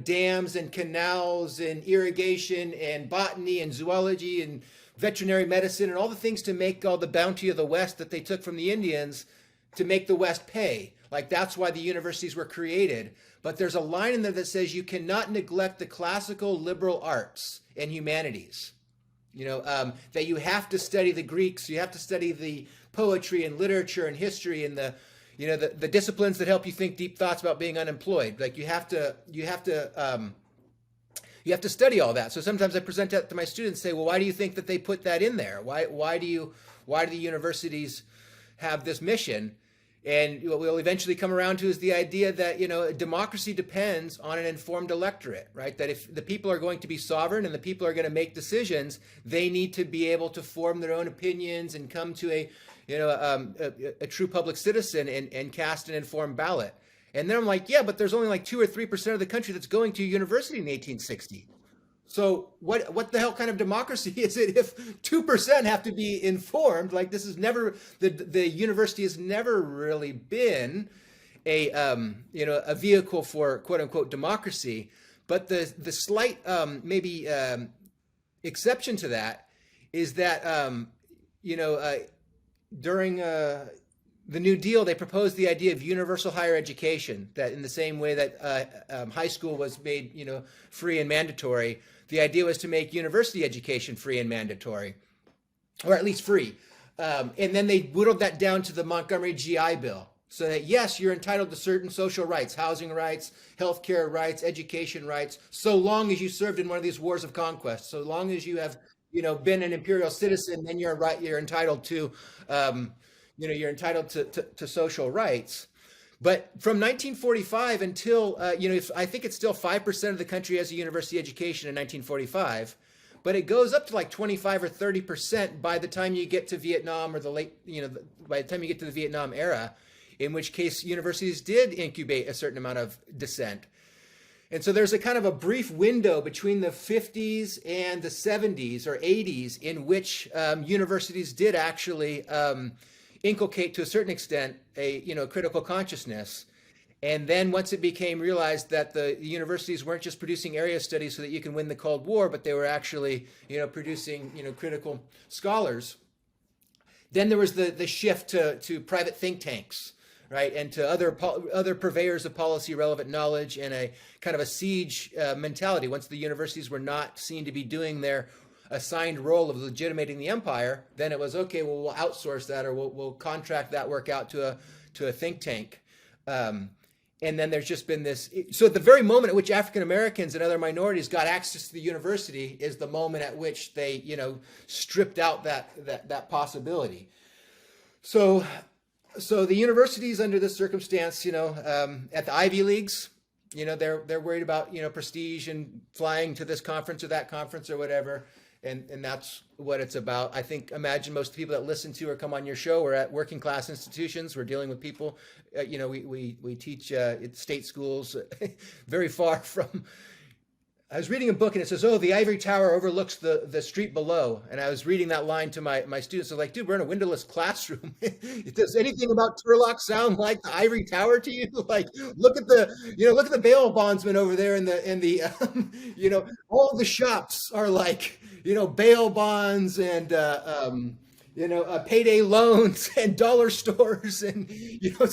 S2: dams and canals and irrigation and botany and zoology and veterinary medicine and all the things to make all the bounty of the West that they took from the Indians to make the West pay. Like that's why the universities were created. But there's a line in there that says you cannot neglect the classical liberal arts and humanities. That you have to study the Greeks, you have to study the poetry and literature and history and the disciplines that help you think deep thoughts about being unemployed. Like you have to study all that. So sometimes I present that to my students, say, well, why do you think that they put that in there? Why do the universities have this mission? And what we'll eventually come around to is the idea that, democracy depends on an informed electorate, right? That if the people are going to be sovereign and the people are going to make decisions, they need to be able to form their own opinions and come to a true public citizen and cast an informed ballot. And then I'm like, yeah, but there's only like 2 or 3% of the country that's going to university in 1860. So what the hell kind of democracy is it if 2% have to be informed? Like this is never the university has never really been a vehicle for quote unquote democracy. But the slight maybe exception to that is that during the New Deal, they proposed the idea of universal higher education, that in the same way that high school was made, free and mandatory, the idea was to make university education free and mandatory, or at least free. And then they whittled that down to the Montgomery GI Bill, so that, yes, you're entitled to certain social rights, housing rights, healthcare rights, education rights, so long as you served in one of these wars of conquest, so long as you have, been an imperial citizen, then you're entitled to you're entitled to social rights. But from 1945 until, I think it's still 5% of the country has a university education in 1945, but it goes up to like 25 or 30% by the time you get to Vietnam or by the time you get to the Vietnam era, in which case universities did incubate a certain amount of dissent. And so there's a kind of a brief window between the 50s and the 70s or 80s in which universities did actually inculcate to a certain extent a critical consciousness. And then once it became realized that the universities weren't just producing area studies so that you can win the Cold War, but they were actually producing critical scholars, then there was the shift to private think tanks, right, and to other purveyors of policy relevant knowledge, and a kind of a siege mentality. Once the universities were not seen to be doing their assigned role of legitimating the empire, then it was, okay, well, we'll outsource that, or we'll contract that work out to a think tank. And then there's just been this. So at the very moment at which African Americans and other minorities got access to the university is the moment at which they, stripped out that possibility. So the universities under this circumstance, at the Ivy Leagues, they're worried about, prestige and flying to this conference or that conference or whatever. And that's what it's about. Imagine most of the people that listen to or come on your show are at working class institutions. We're dealing with people, we teach at state schools very far from. I was reading a book and it says, the ivory tower overlooks the street below. And I was reading that line to my students. I was like, dude, we're in a windowless classroom. Does anything about Turlock sound like the ivory tower to you? Like, look at the bail bondsman over there in the all the shops are like, bail bonds and, payday loans and dollar stores. And,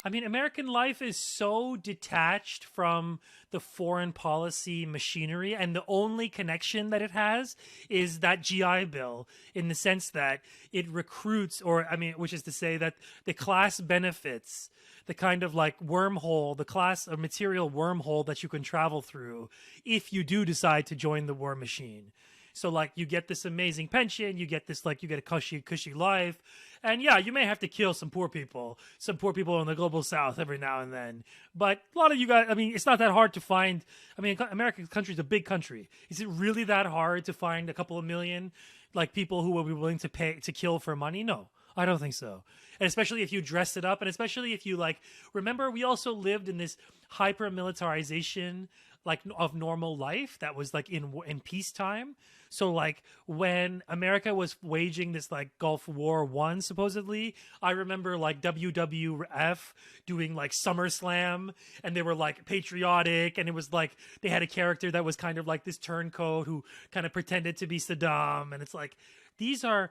S1: I mean, American life is so detached from the foreign policy machinery, and the only connection that it has is that GI Bill, in the sense that it recruits, which is to say that the class benefits the kind of like wormhole, the class of material wormhole that you can travel through if you do decide to join the war machine. So like you get this amazing pension, you get a cushy life. And yeah, you may have to kill some poor people in the global south every now and then. But a lot of you guys, it's not that hard to find. American country is a big country. Is it really that hard to find a couple of million like people who will be willing to pay to kill for money? No, I don't think so. And especially if you dress it up, and especially if you remember, we also lived in this hyper militarization like of normal life that was like in peacetime. So like when America was waging this like Gulf War One supposedly, I remember like WWF doing like SummerSlam, and they were like patriotic, and it was like they had a character that was kind of like this turncoat who kind of pretended to be Saddam, and it's like these are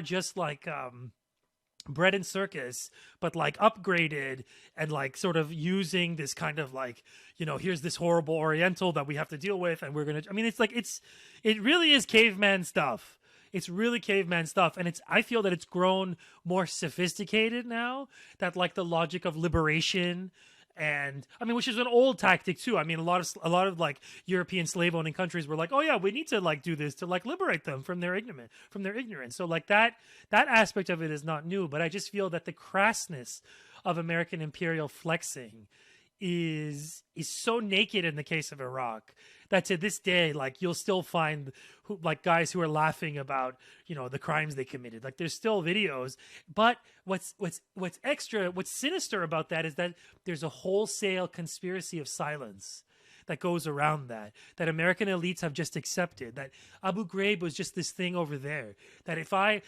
S1: just like bread and circus, but like upgraded, and like sort of using this kind of like, here's this horrible Oriental that we have to deal with, and we're gonna. I mean, it's like it really is caveman stuff. It's really caveman stuff, and I feel that it's grown more sophisticated now. That like the logic of liberation. And I mean, which is an old tactic too. I mean, a lot of like European slave owning countries were like, oh yeah, we need to like do this to like liberate them from their ignorance. So like that aspect of it is not new, but I just feel that the crassness of American imperial flexing is so naked in the case of Iraq that to this day, like you'll still find like guys who are laughing about the crimes they committed. Like there's still videos, but what's sinister about that is that there's a wholesale conspiracy of silence that goes around that American elites have just accepted, that Abu Ghraib was just this thing over there, that if I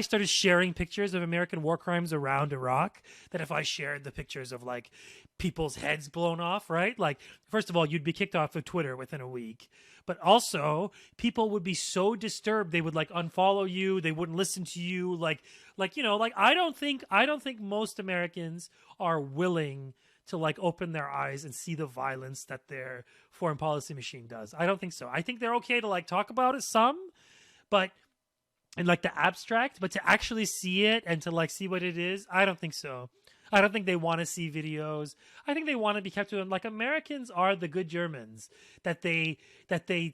S1: started sharing pictures of American war crimes around Iraq, that if I shared the pictures of like people's heads blown off, right? Like, first of all, you'd be kicked off of Twitter within a week, but also people would be so disturbed they would like unfollow you, they wouldn't listen to you, like I don't think most Americans are willing to like open their eyes and see the violence that their foreign policy machine does. I don't think so. I think they're okay to like talk about it some, but in like the abstract, but to actually see it and to like see what it is, I don't think so. I don't think they want to see videos. I think they want to be kept to them. Like Americans are the good Germans that they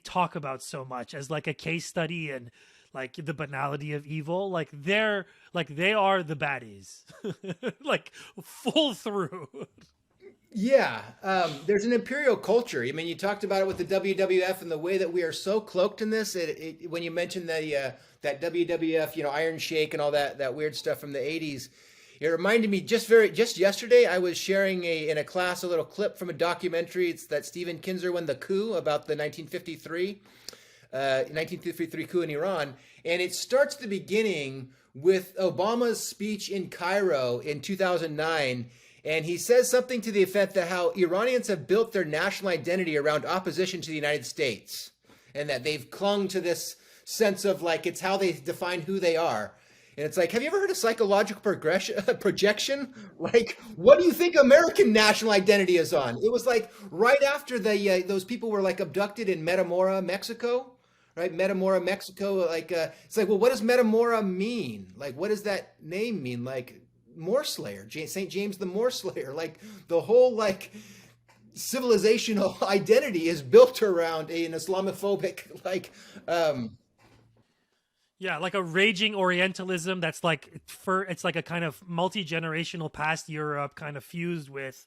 S1: talk about so much as like a case study and like the banality of evil. Like they are the baddies, like full through.
S2: Yeah, there's an imperial culture. I mean, you talked about it with the WWF and the way that we are so cloaked in this. When you mentioned that WWF, Iron Shake and all that weird stuff from the '80s, it reminded me just yesterday. I was sharing in a class a little clip from a documentary. It's that Stephen Kinzer won the coup about the 1953 coup in Iran, and it starts the beginning with Obama's speech in Cairo in 2009. And he says something to the effect that how Iranians have built their national identity around opposition to the United States, and that they've clung to this sense of like it's how they define who they are. And it's like, have you ever heard of psychological projection? Like, what do you think American national identity is on? It was like right after those people were like abducted in Metamora, Mexico, right? Metamora, Mexico. Like, it's like, well, what does Metamora mean? Like, what does that name mean? Like, Moorslayer, St. James the Moorslayer, like the whole like civilizational identity is built around an Islamophobic
S1: Yeah, like a raging Orientalism that's like it's like a kind of multi-generational past Europe kind of fused with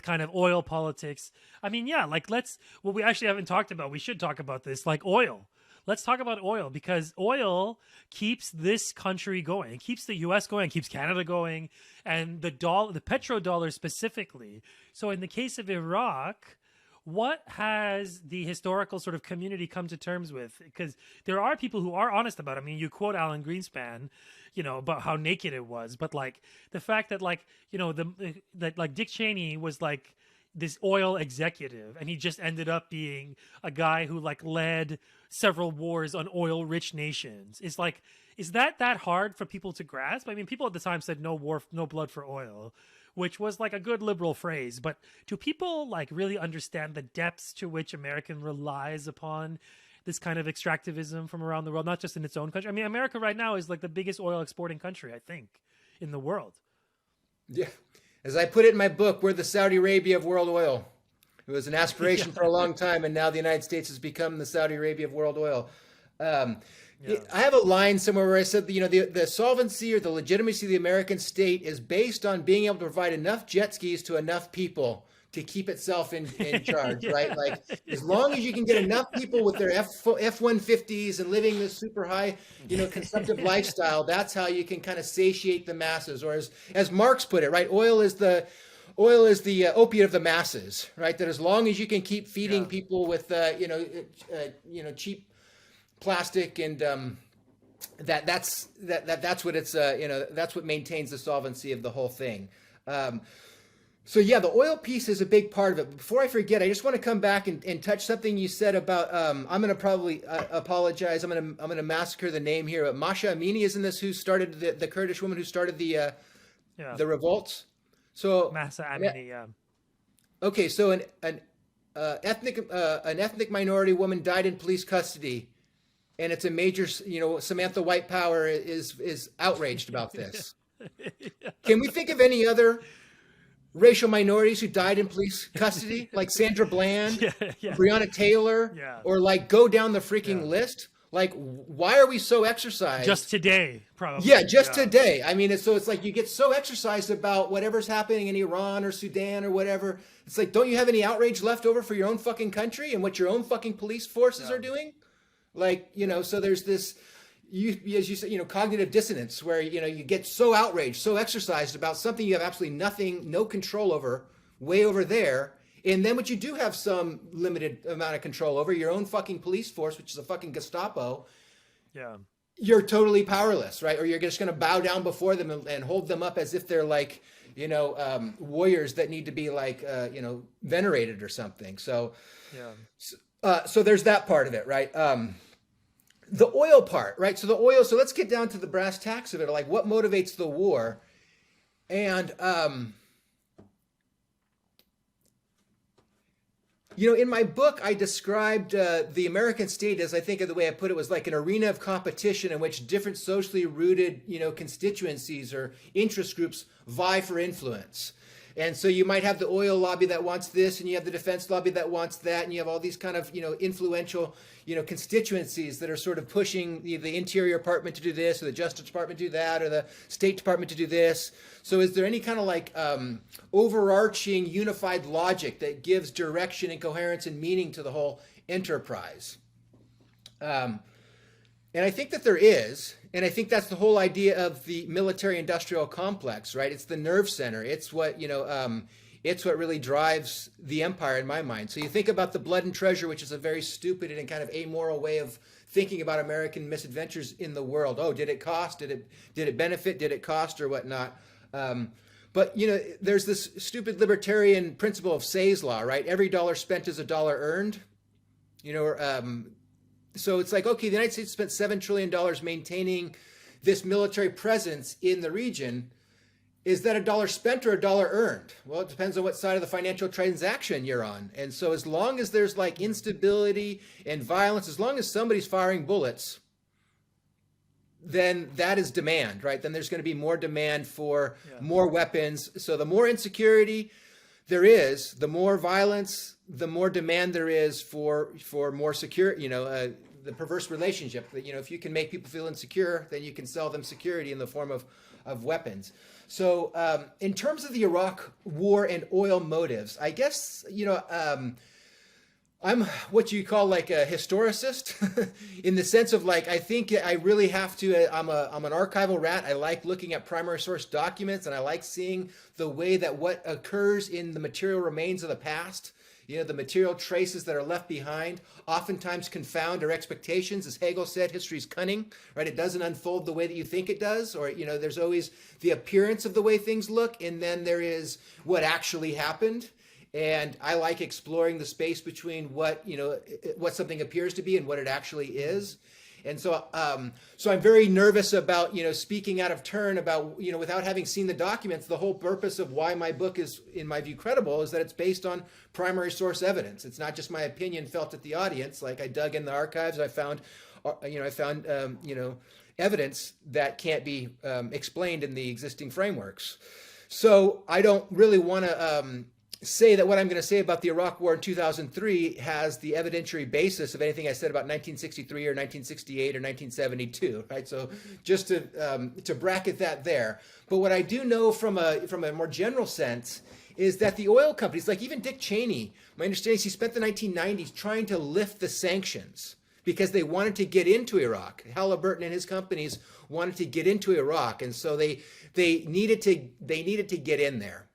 S1: kind of oil politics. I mean, yeah, like what we actually haven't talked about, we should talk about this, like oil. Let's talk about oil, because oil keeps this country going. It keeps the U.S. going, keeps Canada going, and the petrodollar specifically. So in the case of Iraq, what has the historical sort of community come to terms with? Because there are people who are honest about it. I mean, you quote Alan Greenspan, about how naked it was, but like the fact that like, that like Dick Cheney was like this oil executive, and he just ended up being a guy who like led several wars on oil rich nations. Is that hard for people to grasp? I mean, people at the time said no war, no blood for oil, which was like a good liberal phrase, but do people like really understand the depths to which American relies upon this kind of extractivism from around the world, not just in its own country? I mean, America right now is like the biggest oil exporting country, I think, in the world.
S2: Yeah. As I put it in my book, we're the Saudi Arabia of world oil. It was an aspiration for a long time, and now the United States has become the Saudi Arabia of world oil. I have a line somewhere where I said, the solvency or the legitimacy of the American state is based on being able to provide enough jet skis to enough people to keep itself in charge, right? Like, as long as you can get enough people with their F-150s and living this super high, consumptive lifestyle, that's how you can kind of satiate the masses. Or as Marx put it, right? Oil is the oil is the opiate of the masses, right? That as long as you can keep feeding
S1: Yeah.
S2: people with cheap plastic and that's what it's that's what maintains the solvency of the whole thing. Um, so yeah, the oil piece is a big part of it. Before I forget, I just want to come back and touch something you said about. I'm going to probably apologize. I'm going to massacre the name here. But Masha Amini, isn't this who started the Kurdish woman who started
S1: Yeah.
S2: the revolts? So
S1: Massa Amini. Yeah.
S2: okay, so an ethnic minority woman died in police custody, and it's a major. Samantha White Power is outraged about this. Can we think of any other racial minorities who died in police custody, like Sandra Bland,
S1: Yeah. Yeah.
S2: Breonna Taylor,
S1: Yeah.
S2: or like go down the freaking
S1: Yeah.
S2: list? Like, why are we so exercised?
S1: Just today, probably.
S2: Yeah, just today. I mean, it's like you get so exercised about whatever's happening in Iran or Sudan or whatever. It's like, don't you have any outrage left over for your own fucking country and what your own fucking police forces are doing? Like, so there's this, as you said, cognitive dissonance where, you get so outraged, so exercised about something you have absolutely no control over, way over there. And then what you do have some limited amount of control over, your own fucking police force, which is a fucking Gestapo.
S1: Yeah.
S2: You're totally powerless, right? Or you're just going to bow down before them and hold them up as if they're like, warriors that need to be like, venerated or something. So, so there's that part of it, right? The oil part, right? So let's get down to the brass tacks of it. Like, what motivates the war? And, in my book, I described the American state as, I think of the way I put it, was like an arena of competition in which different socially rooted, constituencies or interest groups vie for influence. And so you might have the oil lobby that wants this, and you have the defense lobby that wants that, and you have all these kind of, influential, constituencies that are sort of pushing the Interior Department to do this, or the Justice Department to do that, or the State Department to do this. So is there any kind of like overarching unified logic that gives direction and coherence and meaning to the whole enterprise? And I think that there is, and I think that's the whole idea of the military-industrial complex, right? It's the nerve center. It's what, it's what really drives the empire in my mind. So you think about the blood and treasure, which is a very stupid and kind of amoral way of thinking about American misadventures in the world. Oh, did it cost? Did it benefit? Did it cost or whatnot? But, there's this stupid libertarian principle of Say's law, right? Every dollar spent is a dollar earned, so it's like, okay, the United States spent $7 trillion maintaining this military presence in the region. Is that a dollar spent or a dollar earned? Well, it depends on what side of the financial transaction you're on. And so as long as there's like instability and violence, as long as somebody's firing bullets, then that is demand, right? Then there's going to be more demand for more weapons. So the more insecurity there is, the more violence, the more demand there is for more secure, the perverse relationship that, if you can make people feel insecure, then you can sell them security in the form of weapons. So in terms of the Iraq war and oil motives, I guess, I'm what you call like a historicist in the sense of like, I think I really have to, I'm an archival rat. I like looking at primary source documents, and I like seeing the way that what occurs in the material remains of the past, the material traces that are left behind oftentimes confound our expectations. As Hegel said, history's cunning, right? It doesn't unfold the way that you think it does, or, there's always the appearance of the way things look, and then there is what actually happened. And I like exploring the space between what something appears to be and what it actually is. And so, so I'm very nervous about, speaking out of turn about, without having seen the documents. The whole purpose of why my book is, in my view, credible is that it's based on primary source evidence. It's not just my opinion felt at the audience. Like I dug in the archives, I found evidence that can't be explained in the existing frameworks. So I don't really want to say that what I'm going to say about the Iraq War in 2003 has the evidentiary basis of anything I said about 1963 or 1968 or 1972, right? So just to bracket that there. But what I do know from a more general sense is that the oil companies, like even Dick Cheney, my understanding is he spent the 1990s trying to lift the sanctions because they wanted to get into Iraq. Halliburton and his companies wanted to get into Iraq, and so they needed to get in there.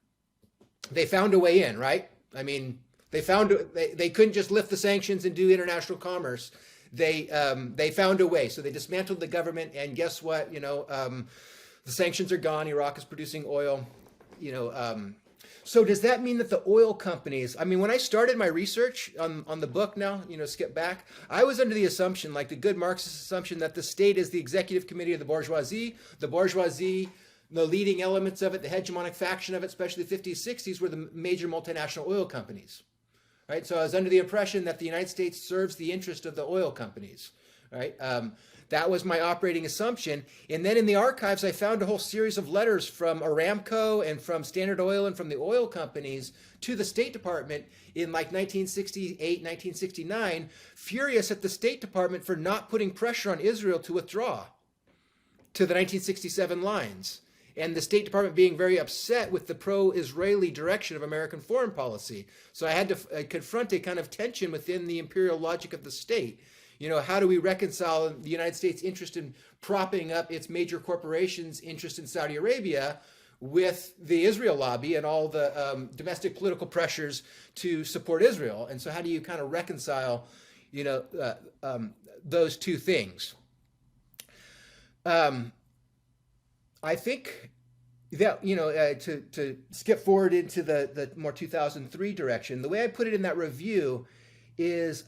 S2: they found a way in, right? I mean, they couldn't just lift the sanctions and do international commerce. They found a way. So they dismantled the government, and guess what? The sanctions are gone. Iraq is producing oil. So does that mean that the oil companies? I mean, when I started my research on the book, now skip back, I was under the assumption, like the good Marxist assumption, that the state is the executive committee of the bourgeoisie. The bourgeoisie, the leading elements of it, the hegemonic faction of it, especially the 50s, 60s, were the major multinational oil companies, right? So I was under the impression that the United States serves the interest of the oil companies, right? That was my operating assumption. And then in the archives, I found a whole series of letters from Aramco and from Standard Oil and from the oil companies to the State Department in like 1968, 1969, furious at the State Department for not putting pressure on Israel to withdraw to the 1967 lines. And the State Department being very upset with the pro-Israeli direction of American foreign policy. So I had to confront a kind of tension within the imperial logic of the state. How do we reconcile the United States' interest in propping up its major corporations' interest in Saudi Arabia with the Israel lobby and all the domestic political pressures to support Israel? And so how do you kind of reconcile, those two things? I think that, to skip forward into the more 2003 direction, the way I put it in that review is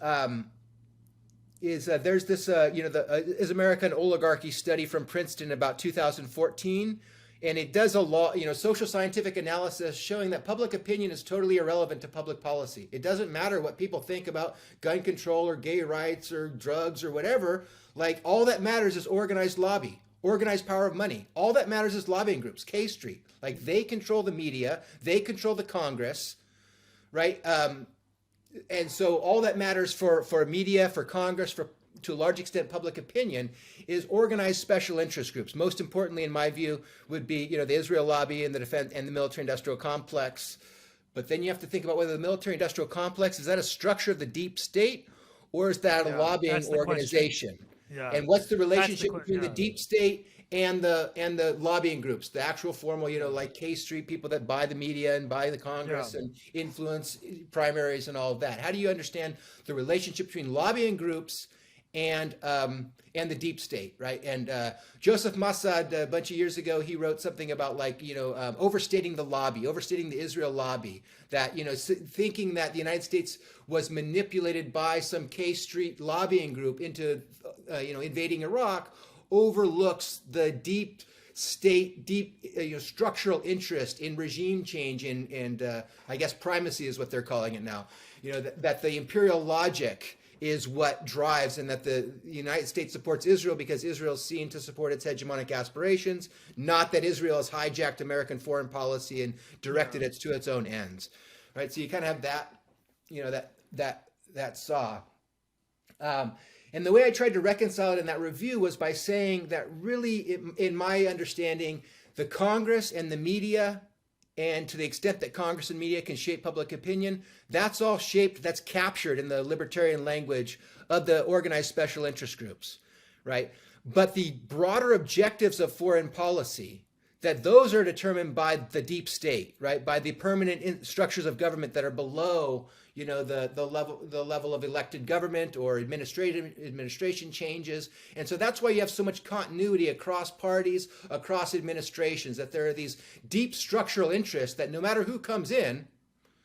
S2: there's this, the Is America an Oligarchy study from Princeton about 2014. And it does a lot, social scientific analysis showing that public opinion is totally irrelevant to public policy. It doesn't matter what people think about gun control or gay rights or drugs or whatever. Like, all that matters is organized lobby, organized power of money. All that matters is lobbying groups, K Street. Like, they control the media, they control the Congress, right? And so all that matters for media, for Congress, for to a large extent public opinion, is organized special interest groups. Most importantly, in my view, would be the Israel lobby and the defense and the military-industrial complex. But then you have to think about whether the military-industrial complex, is that a structure of the deep state, or is that a lobbying organization?
S1: Yeah.
S2: And what's the relationship between the deep state and the lobbying groups, the actual formal, like K Street people that buy the media and buy the Congress and influence primaries and all of that? How do you understand the relationship between lobbying groups and the deep state, right? And Joseph Massad, a bunch of years ago, he wrote something about overstating the lobby, overstating the Israel lobby, that, thinking that the United States was manipulated by some K Street lobbying group into, invading Iraq, overlooks the deep state, structural interest in regime change and I guess primacy is what they're calling it now. That the imperial logic is what drives, and that the United States supports Israel because Israel is seen to support its hegemonic aspirations, not that Israel has hijacked American foreign policy and directed it to its own ends, right? So you kind of have that, that saw. And the way I tried to reconcile it in that review was by saying that really, in my understanding, the Congress and the media, and to the extent that Congress and media can shape public opinion, that's all shaped, that's captured in the libertarian language of the organized special interest groups, right? But the broader objectives of foreign policy, that those are determined by the deep state, right? By the permanent structures of government that are below, the level of elected government or administration changes. And so that's why you have so much continuity across parties, across administrations, that there are these deep structural interests that no matter who comes in,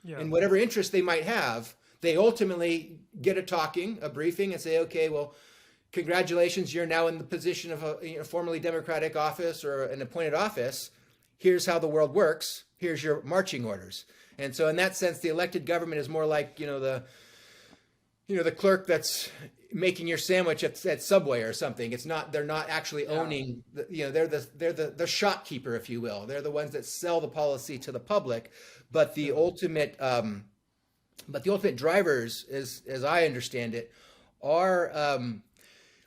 S2: and whatever interest they might have, they ultimately get a briefing and say, okay, well, congratulations, you're now in the position of a formerly democratic office or an appointed office. Here's how the world works. Here's your marching orders. And so in that sense, the elected government is more like, the clerk that's making your sandwich at Subway or something. It's not, they're not actually owning, they're the shopkeeper, if you will. They're the ones that sell the policy to the public. But the ultimate drivers, as I understand it, are,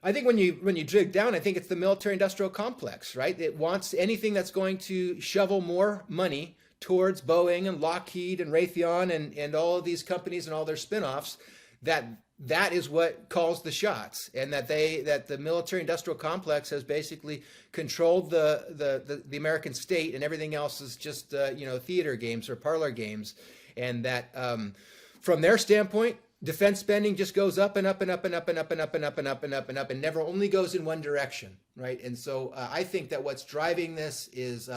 S2: I think when you dig down, I think it's the military-industrial complex, right? It wants anything that's going to shovel more money towards Boeing and Lockheed and Raytheon and all of these companies and all their spinoffs, that that is what calls the shots, and that the military industrial complex has basically controlled the American state, and everything else is just theater games or parlor games, and that from their standpoint, defense spending just goes up and up and up and up and up and up and up and up and up and up and never only goes in one direction, right? And so I think that what's driving this is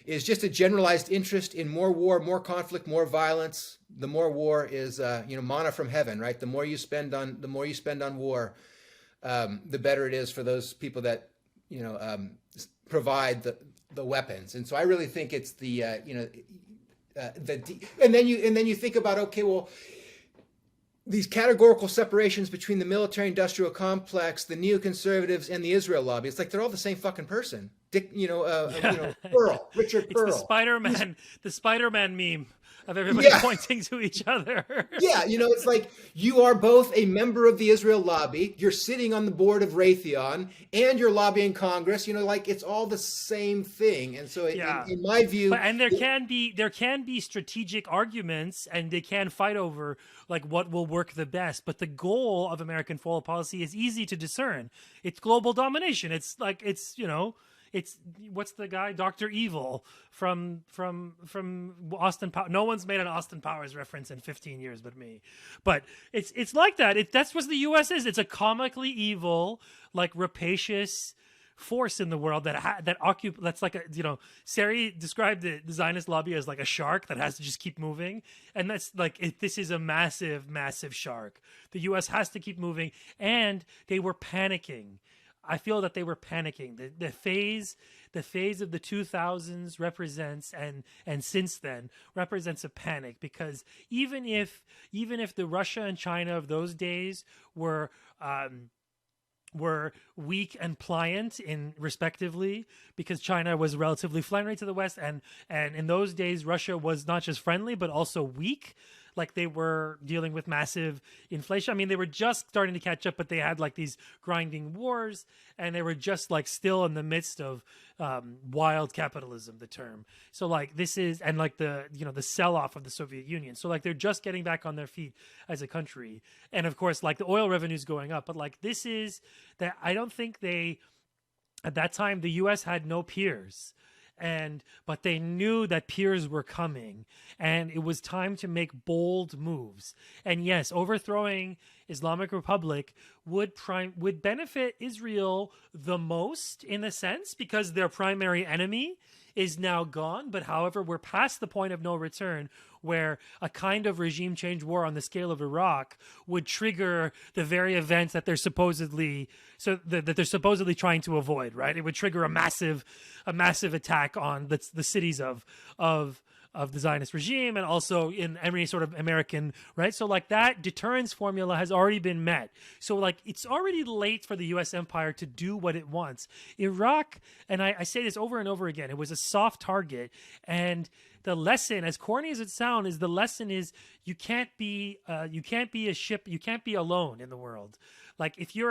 S2: just a generalized interest in more war, more conflict, more violence. The more war is manna from heaven, right? The more you spend on war, the better it is for those people that provide the weapons. And so I really think it's and then you think about, okay, well, these categorical separations between the military-industrial complex, the neoconservatives, and the Israel lobby. It's like they're all the same fucking person. Richard Pearl.
S1: It's the Spider-Man meme of everybody pointing to each other.
S2: It's like you are both a member of the Israel lobby. You're sitting on the board of Raytheon, and you're lobbying Congress. It's all the same thing. And so, in my view,
S1: there can be strategic arguments, and they can fight over like what will work the best. But the goal of American foreign policy is easy to discern. It's global domination. It's what's the guy, Dr. Evil from Austin Powers. No one's made an Austin Powers reference in 15 years but me. But it's like that. That's what the U.S. is. It's a comically evil, like rapacious force in the world that's like Sari described the Zionist lobby as like a shark that has to just keep moving, and that's like this is a massive shark. The US has to keep moving, and they were panicking. I feel that they were panicking. The phase of the 2000s represents, and since then represents, a panic, because even if the Russia and China of those days were weak and pliant in respectively, because China was relatively friendly to the West, and in those days Russia was not just friendly but also weak. Like, they were dealing with massive inflation. I mean, they were just starting to catch up, but they had like these grinding wars, and they were just like still in the midst of wild capitalism, the term. So like this is, and like the sell-off of the Soviet Union. So like they're just getting back on their feet as a country. And of course, like the oil revenue's going up, but like this is that I don't think at that time, the US had no peers. But they knew that peers were coming, and it was time to make bold moves. And yes, overthrowing Islamic Republic would benefit Israel the most, in a sense, because their primary enemy is now gone. But however, we're past the point of no return, where a kind of regime change war on the scale of Iraq would trigger the very events that they're supposedly trying to avoid, right? It would trigger a massive attack on the cities of the Zionist regime, and also in every sort of American, right? So like that deterrence formula has already been met. So like it's already late for the US empire to do what it wants. Iraq, and I say this over and over again, it was a soft target, and the lesson, as corny as it sounds, is the lesson is you can't be a ship, you can't be alone in the world. Like if you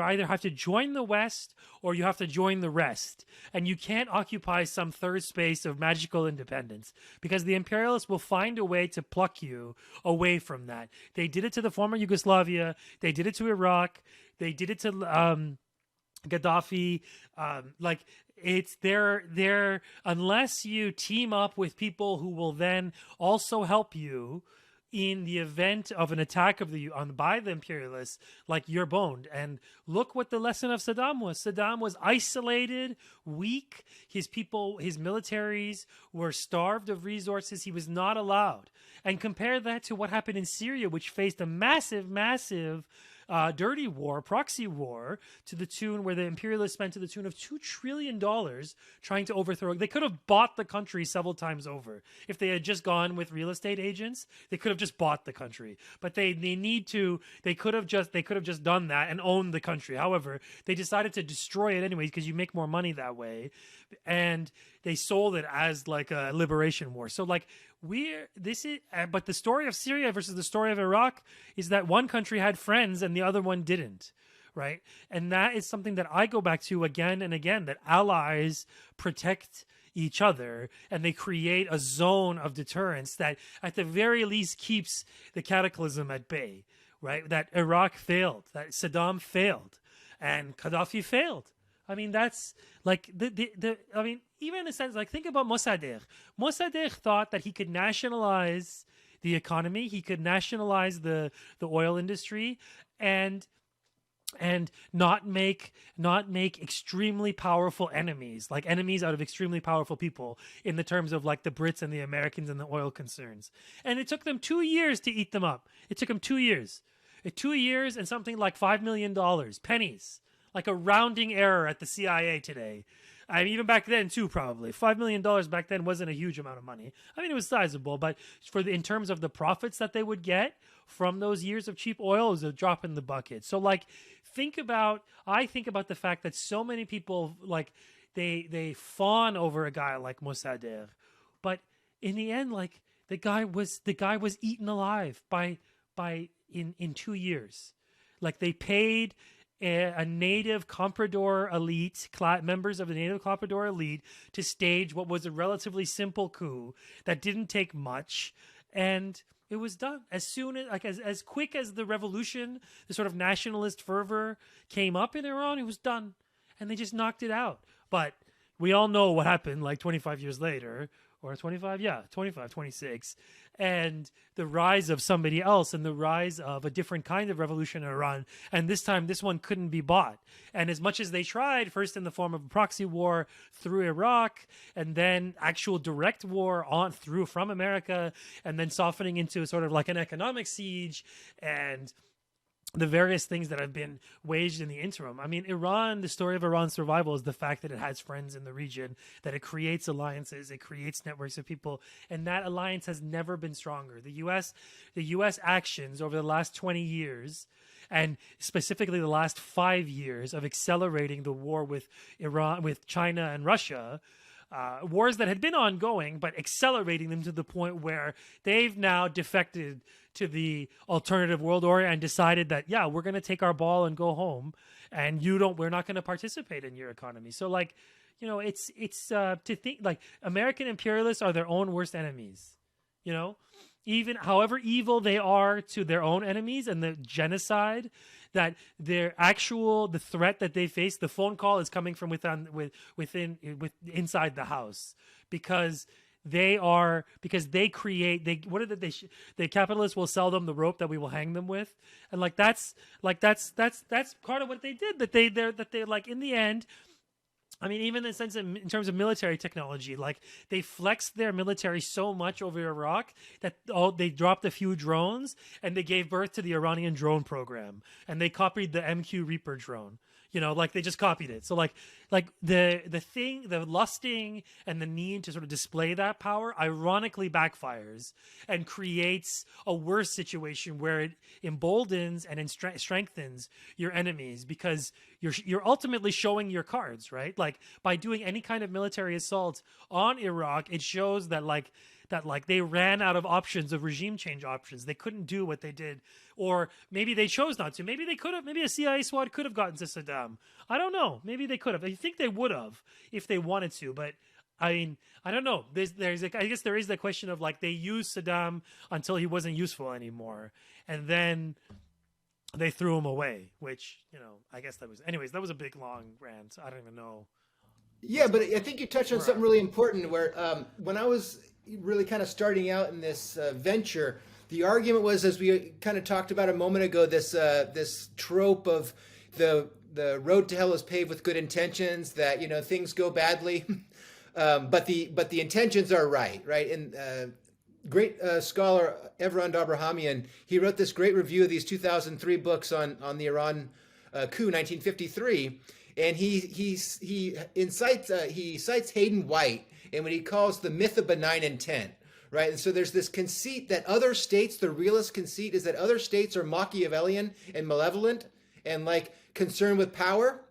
S1: either have to join the West or you have to join the rest, and you can't occupy some third space of magical independence, because the imperialists will find a way to pluck you away from that. They did it to the former Yugoslavia. They did it to Iraq. They did it to Gaddafi. It's there unless you team up with people who will then also help you in the event of an attack by the imperialists, like you're boned. And look what the lesson of Saddam was. Saddam was isolated, weak. His people, his militaries were starved of resources. He was not allowed. And compare that to what happened in Syria, which faced a massive dirty war, proxy war, to the tune where the imperialists spent to the tune of $2 trillion trying to overthrow. They could have bought the country several times over. If they had just gone with real estate agents, they could have just bought the country. But they could have just done that and owned the country. However, they decided to destroy it anyways, because you make more money that way. And they sold it as like a liberation war. So like but the story of Syria versus the story of Iraq is that one country had friends and the other one didn't, right? And that is something that I go back to again and again, that allies protect each other, and they create a zone of deterrence that at the very least keeps the cataclysm at bay, right? That Iraq failed, that Saddam failed, and Gaddafi failed. I mean, that's like I mean, even in a sense, like think about Mossadegh. Mossadegh thought that he could nationalize the economy, he could nationalize the oil industry, and not make extremely powerful enemies, like enemies out of extremely powerful people, in the terms of like the Brits and the Americans and the oil concerns. And it took them 2 years to eat them up. It took them 2 years. 2 years and something like $5 million, pennies, like a rounding error at the CIA today. I mean, even back then too, probably $5 million back then wasn't a huge amount of money. I mean, it was sizable, but in terms of the profits that they would get from those years of cheap oil, it was a drop in the bucket. So like, I think about the fact that so many people, like, they fawn over a guy like Mossadegh, but in the end, like, the guy was eaten alive in 2 years. Like, they paid a native comprador elite, members of the native comprador elite, to stage what was a relatively simple coup that didn't take much, and it was done as soon as, like, as quick as the revolution, the sort of nationalist fervor came up in Iran. It was done, and they just knocked it out. But we all know what happened like 25 years later, or 25, 26, and the rise of somebody else, and the rise of a different kind of revolution in Iran. And this time, this one couldn't be bought. And as much as they tried, first in the form of a proxy war through Iraq, and then actual direct war from America, and then softening into sort of like an economic siege, and the various things that have been waged in the interim. I mean, Iran, the story of Iran's survival is the fact that it has friends in the region, that it creates alliances, it creates networks of people, and that alliance has never been stronger. The U.S. actions over the last 20 years, and specifically the last 5 years of accelerating the war with Iran, with China and Russia, wars that had been ongoing, but accelerating them to the point where they've now defected to the alternative world order and decided that, yeah, we're going to take our ball and go home, and we're not going to participate in your economy. So, like, you know, it's to think like American imperialists are their own worst enemies, you know, even however evil they are to their own enemies, and the genocide that the threat that they face, the phone call is coming from inside the house, because the capitalists will sell them the rope that we will hang them with. And that's part of what they did, that they like, in the end, I mean, even in terms of military technology, like, they flexed their military so much over Iraq that they dropped a few drones, and they gave birth to the Iranian drone program, and they copied the MQ Reaper drone. You know, like, they just copied it. So like the lusting and the need to sort of display that power ironically backfires and creates a worse situation where it emboldens and strengthens your enemies, because you're ultimately showing your cards, right? Like, by doing any kind of military assault on Iraq, it shows that they ran out of options, of regime change options. They couldn't do what they did, or maybe they chose not to. Maybe they could have. Maybe a CIA squad could have gotten to Saddam. I don't know. Maybe they could have. I think they would have if they wanted to. But I mean, I don't know. I guess there is the question of, like, they used Saddam until he wasn't useful anymore, and then they threw him away. Which, you know, I guess that was. Anyways, that was a big long rant. I don't even know.
S2: Yeah, but I think you touched on something really important. Where when I was really kind of starting out in this venture, the argument was, as we kind of talked about a moment ago, this trope of the road to hell is paved with good intentions, that, you know, things go badly, but the intentions are right. And great scholar Evron Abrahamian, he wrote this great review of these 2003 books on the Iran coup, 1953, and he cites Hayden White and what he calls the myth of benign intent, right? And so there's this conceit that other states, the realist conceit is that other states are Machiavellian and malevolent and, like, concerned with power,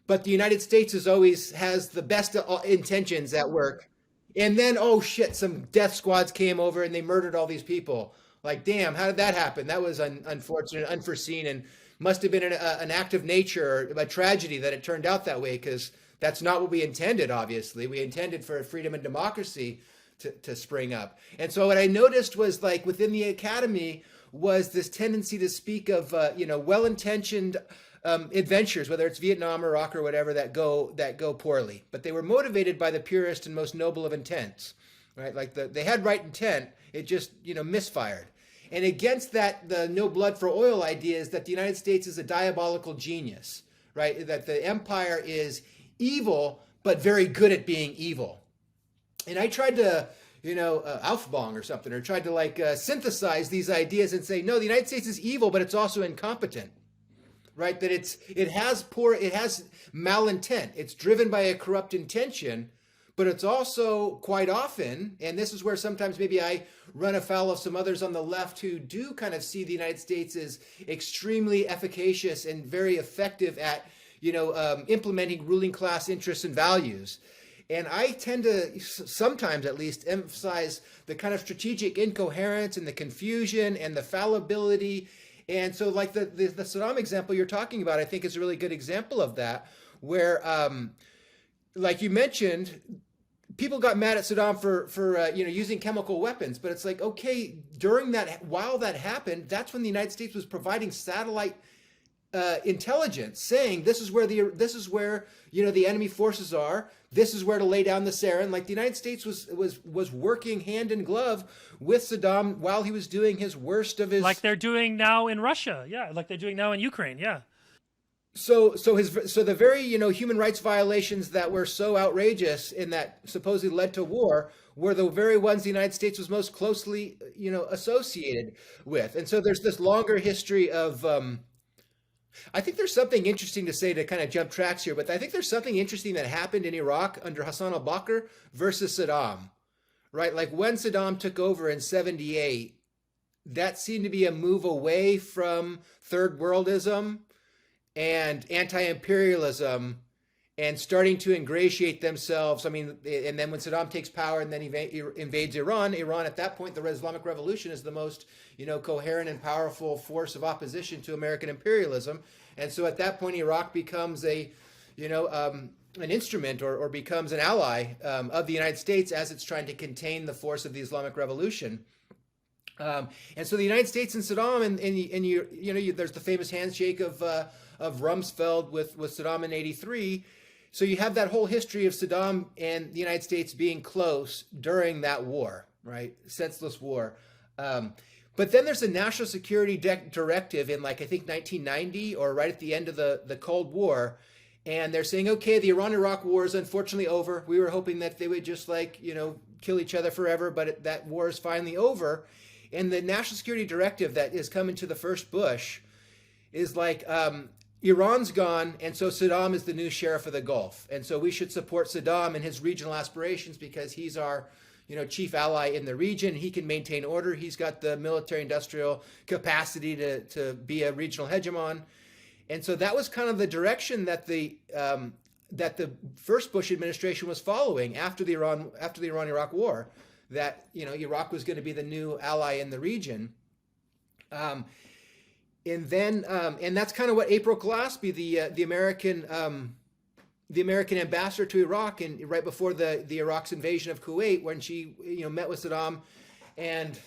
S2: but the United States has the best intentions at work. And then, oh shit, some death squads came over and they murdered all these people. Like, damn, how did that happen? That was unfortunate, unforeseen, and must have been an act of nature, or a tragedy that it turned out that way, because That's not what we intended, obviously. We intended for freedom and democracy to spring up. And so what I noticed was like within the academy was this tendency to speak of, well-intentioned adventures, whether it's Vietnam, Iraq, or whatever, that go poorly. But they were motivated by the purest and most noble of intents, right? Like they had right intent, it just, misfired. And against that, the no blood for oil idea is that the United States is a diabolical genius, right? That the empire is evil, but very good at being evil. And I tried to, Aufbong or something, or tried to synthesize these ideas and say, no, the United States is evil, but it's also incompetent, right? That it has malintent. It's driven by a corrupt intention, but it's also quite often, and this is where sometimes maybe I run afoul of some others on the left who do kind of see the United States as extremely efficacious and very effective at, implementing ruling class interests and values. And I tend to, sometimes at least, emphasize the kind of strategic incoherence and the confusion and the fallibility. And so like the Saddam example you're talking about, I think is a really good example of that, where, like you mentioned, people got mad at Saddam for using chemical weapons. But it's like, okay, while that happened, that's when the United States was providing satellite intelligence, saying this is where the enemy forces are. This is where to lay down the sarin. Like the United States was working hand in glove with Saddam while he was doing his worst of his.
S1: Like they're doing now in Russia, yeah. Like they're doing now in Ukraine, yeah.
S2: So the very human rights violations that were so outrageous and that supposedly led to war were the very ones the United States was most closely associated with. And so there's this longer history of. I think there's something interesting to say, to kind of jump tracks here, but I think there's something interesting that happened in Iraq under Hassan al-Bakr versus Saddam, right? Like when Saddam took over in 78, that seemed to be a move away from third worldism and anti-imperialism and starting to ingratiate themselves. I mean, and then when Saddam takes power and then invades Iran at that point, the Islamic Revolution is the most, coherent and powerful force of opposition to American imperialism. And so at that point, Iraq becomes an instrument or becomes an ally of the United States as it's trying to contain the force of the Islamic Revolution. And so the United States and Saddam, and there's the famous handshake of Rumsfeld with Saddam in '83. So you have that whole history of Saddam and the United States being close during that war, right? Senseless war. But then there's a national security directive in I think 1990 or right at the end of the Cold War. And they're saying, okay, the Iran-Iraq war is unfortunately over. We were hoping that they would just kill each other forever, but that war is finally over. And the national security directive that is coming to the first Bush is Iran's gone, and so Saddam is the new sheriff of the Gulf. And so we should support Saddam and his regional aspirations because he's our, chief ally in the region. He can maintain order. He's got the military-industrial capacity to be a regional hegemon. And so that was kind of the direction that the first Bush administration was following after the Iran-Iraq war. That Iraq was going to be the new ally in the region. And that's kind of what April Gillespie, the American ambassador to Iraq, and right before the Iraq's invasion of Kuwait, when she met with Saddam, and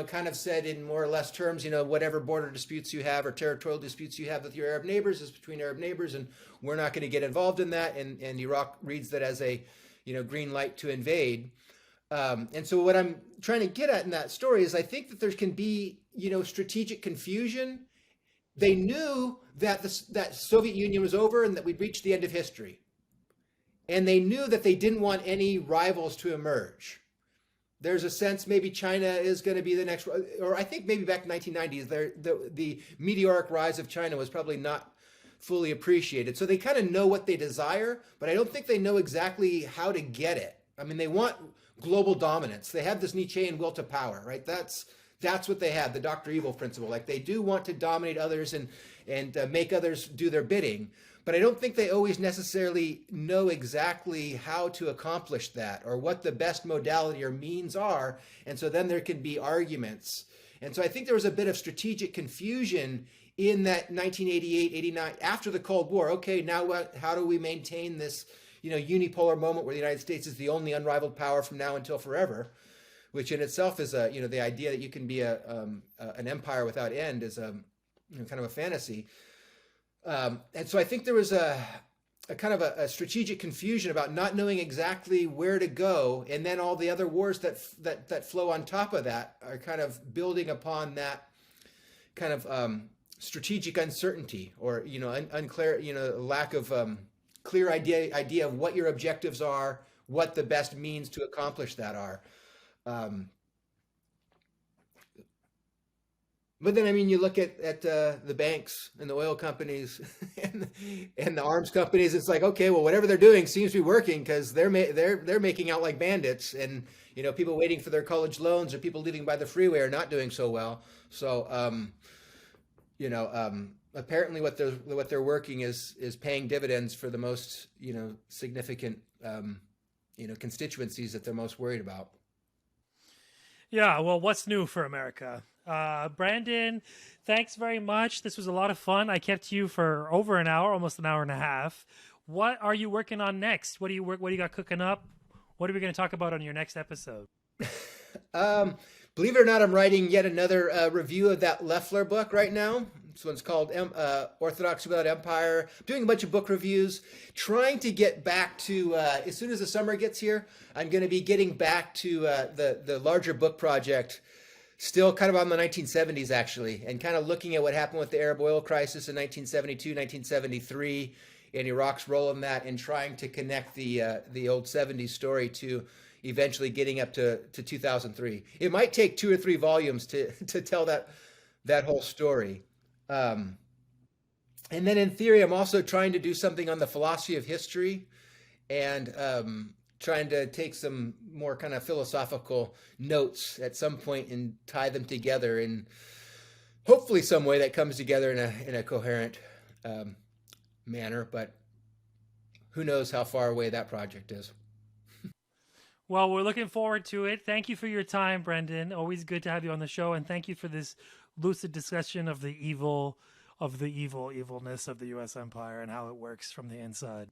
S2: kind of said in more or less terms, whatever border disputes you have or territorial disputes you have with your Arab neighbors is between Arab neighbors, and we're not going to get involved in that. And Iraq reads that as a green light to invade. And so what I'm trying to get at in that story is I think that there can be strategic confusion. They knew that that Soviet Union was over and that we'd reached the end of history. And they knew that they didn't want any rivals to emerge. There's a sense maybe China is going to be the next, or I think maybe back in the 1990s, the meteoric rise of China was probably not fully appreciated. So they kind of know what they desire, but I don't think they know exactly how to get it. I mean, they want global dominance. They have this Nietzschean will to power, right? That's what they have, the Dr. Evil principle. Like they do want to dominate others and make others do their bidding. But I don't think they always necessarily know exactly how to accomplish that or what the best modality or means are. And so then there can be arguments. And so I think there was a bit of strategic confusion in that 1988, 89, after the Cold War. Okay, now how do we maintain this, unipolar moment where the United States is the only unrivaled power from now until forever, which in itself is the idea that you can be an empire without end is kind of a fantasy. And so I think there was a kind of a strategic confusion about not knowing exactly where to go, and then all the other wars that flow on top of that are kind of building upon that kind of strategic uncertainty, or unclear, lack of clear idea of what your objectives are, what the best means to accomplish that are. But then, I mean, you look at the banks and the oil companies and the arms companies. It's like, okay, well, whatever they're doing seems to be working, because they're making out like bandits, and people waiting for their college loans or people living by the freeway are not doing so well. So, apparently, what they're working is paying dividends for the most significant constituencies that they're most worried about.
S1: Yeah, well, what's new for America? Brandon, thanks very much. This was a lot of fun. I kept you for over an hour, almost an hour and a half. What are you working on next? What do you got cooking up? What are we going to talk about on your next episode?
S2: Believe it or not, I'm writing yet another review of that Loeffler book right now. This one's called Orthodoxy Without Empire. I'm doing a bunch of book reviews, trying to get back to, as soon as the summer gets here, I'm going to be getting back to the larger book project, still kind of on the 1970s, actually, and kind of looking at what happened with the Arab oil crisis in 1972, 1973, and Iraq's role in that, and trying to connect the old 70s story to eventually getting up to 2003. It might take 2 or 3 volumes to tell that whole story. And then in theory, I'm also trying to do something on the philosophy of history, and trying to take some more kind of philosophical notes at some point and tie them together in hopefully some way that comes together in a coherent manner. But who knows how far away that project is.
S1: Well, we're looking forward to it. Thank you for your time, Brendan. Always good to have you on the show, and thank you for this lucid discussion of the evilness of the U.S. empire and how it works from the inside.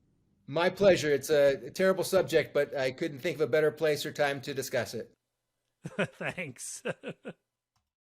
S2: My pleasure. It's a terrible subject, but I couldn't think of a better place or time to discuss it.
S1: Thanks.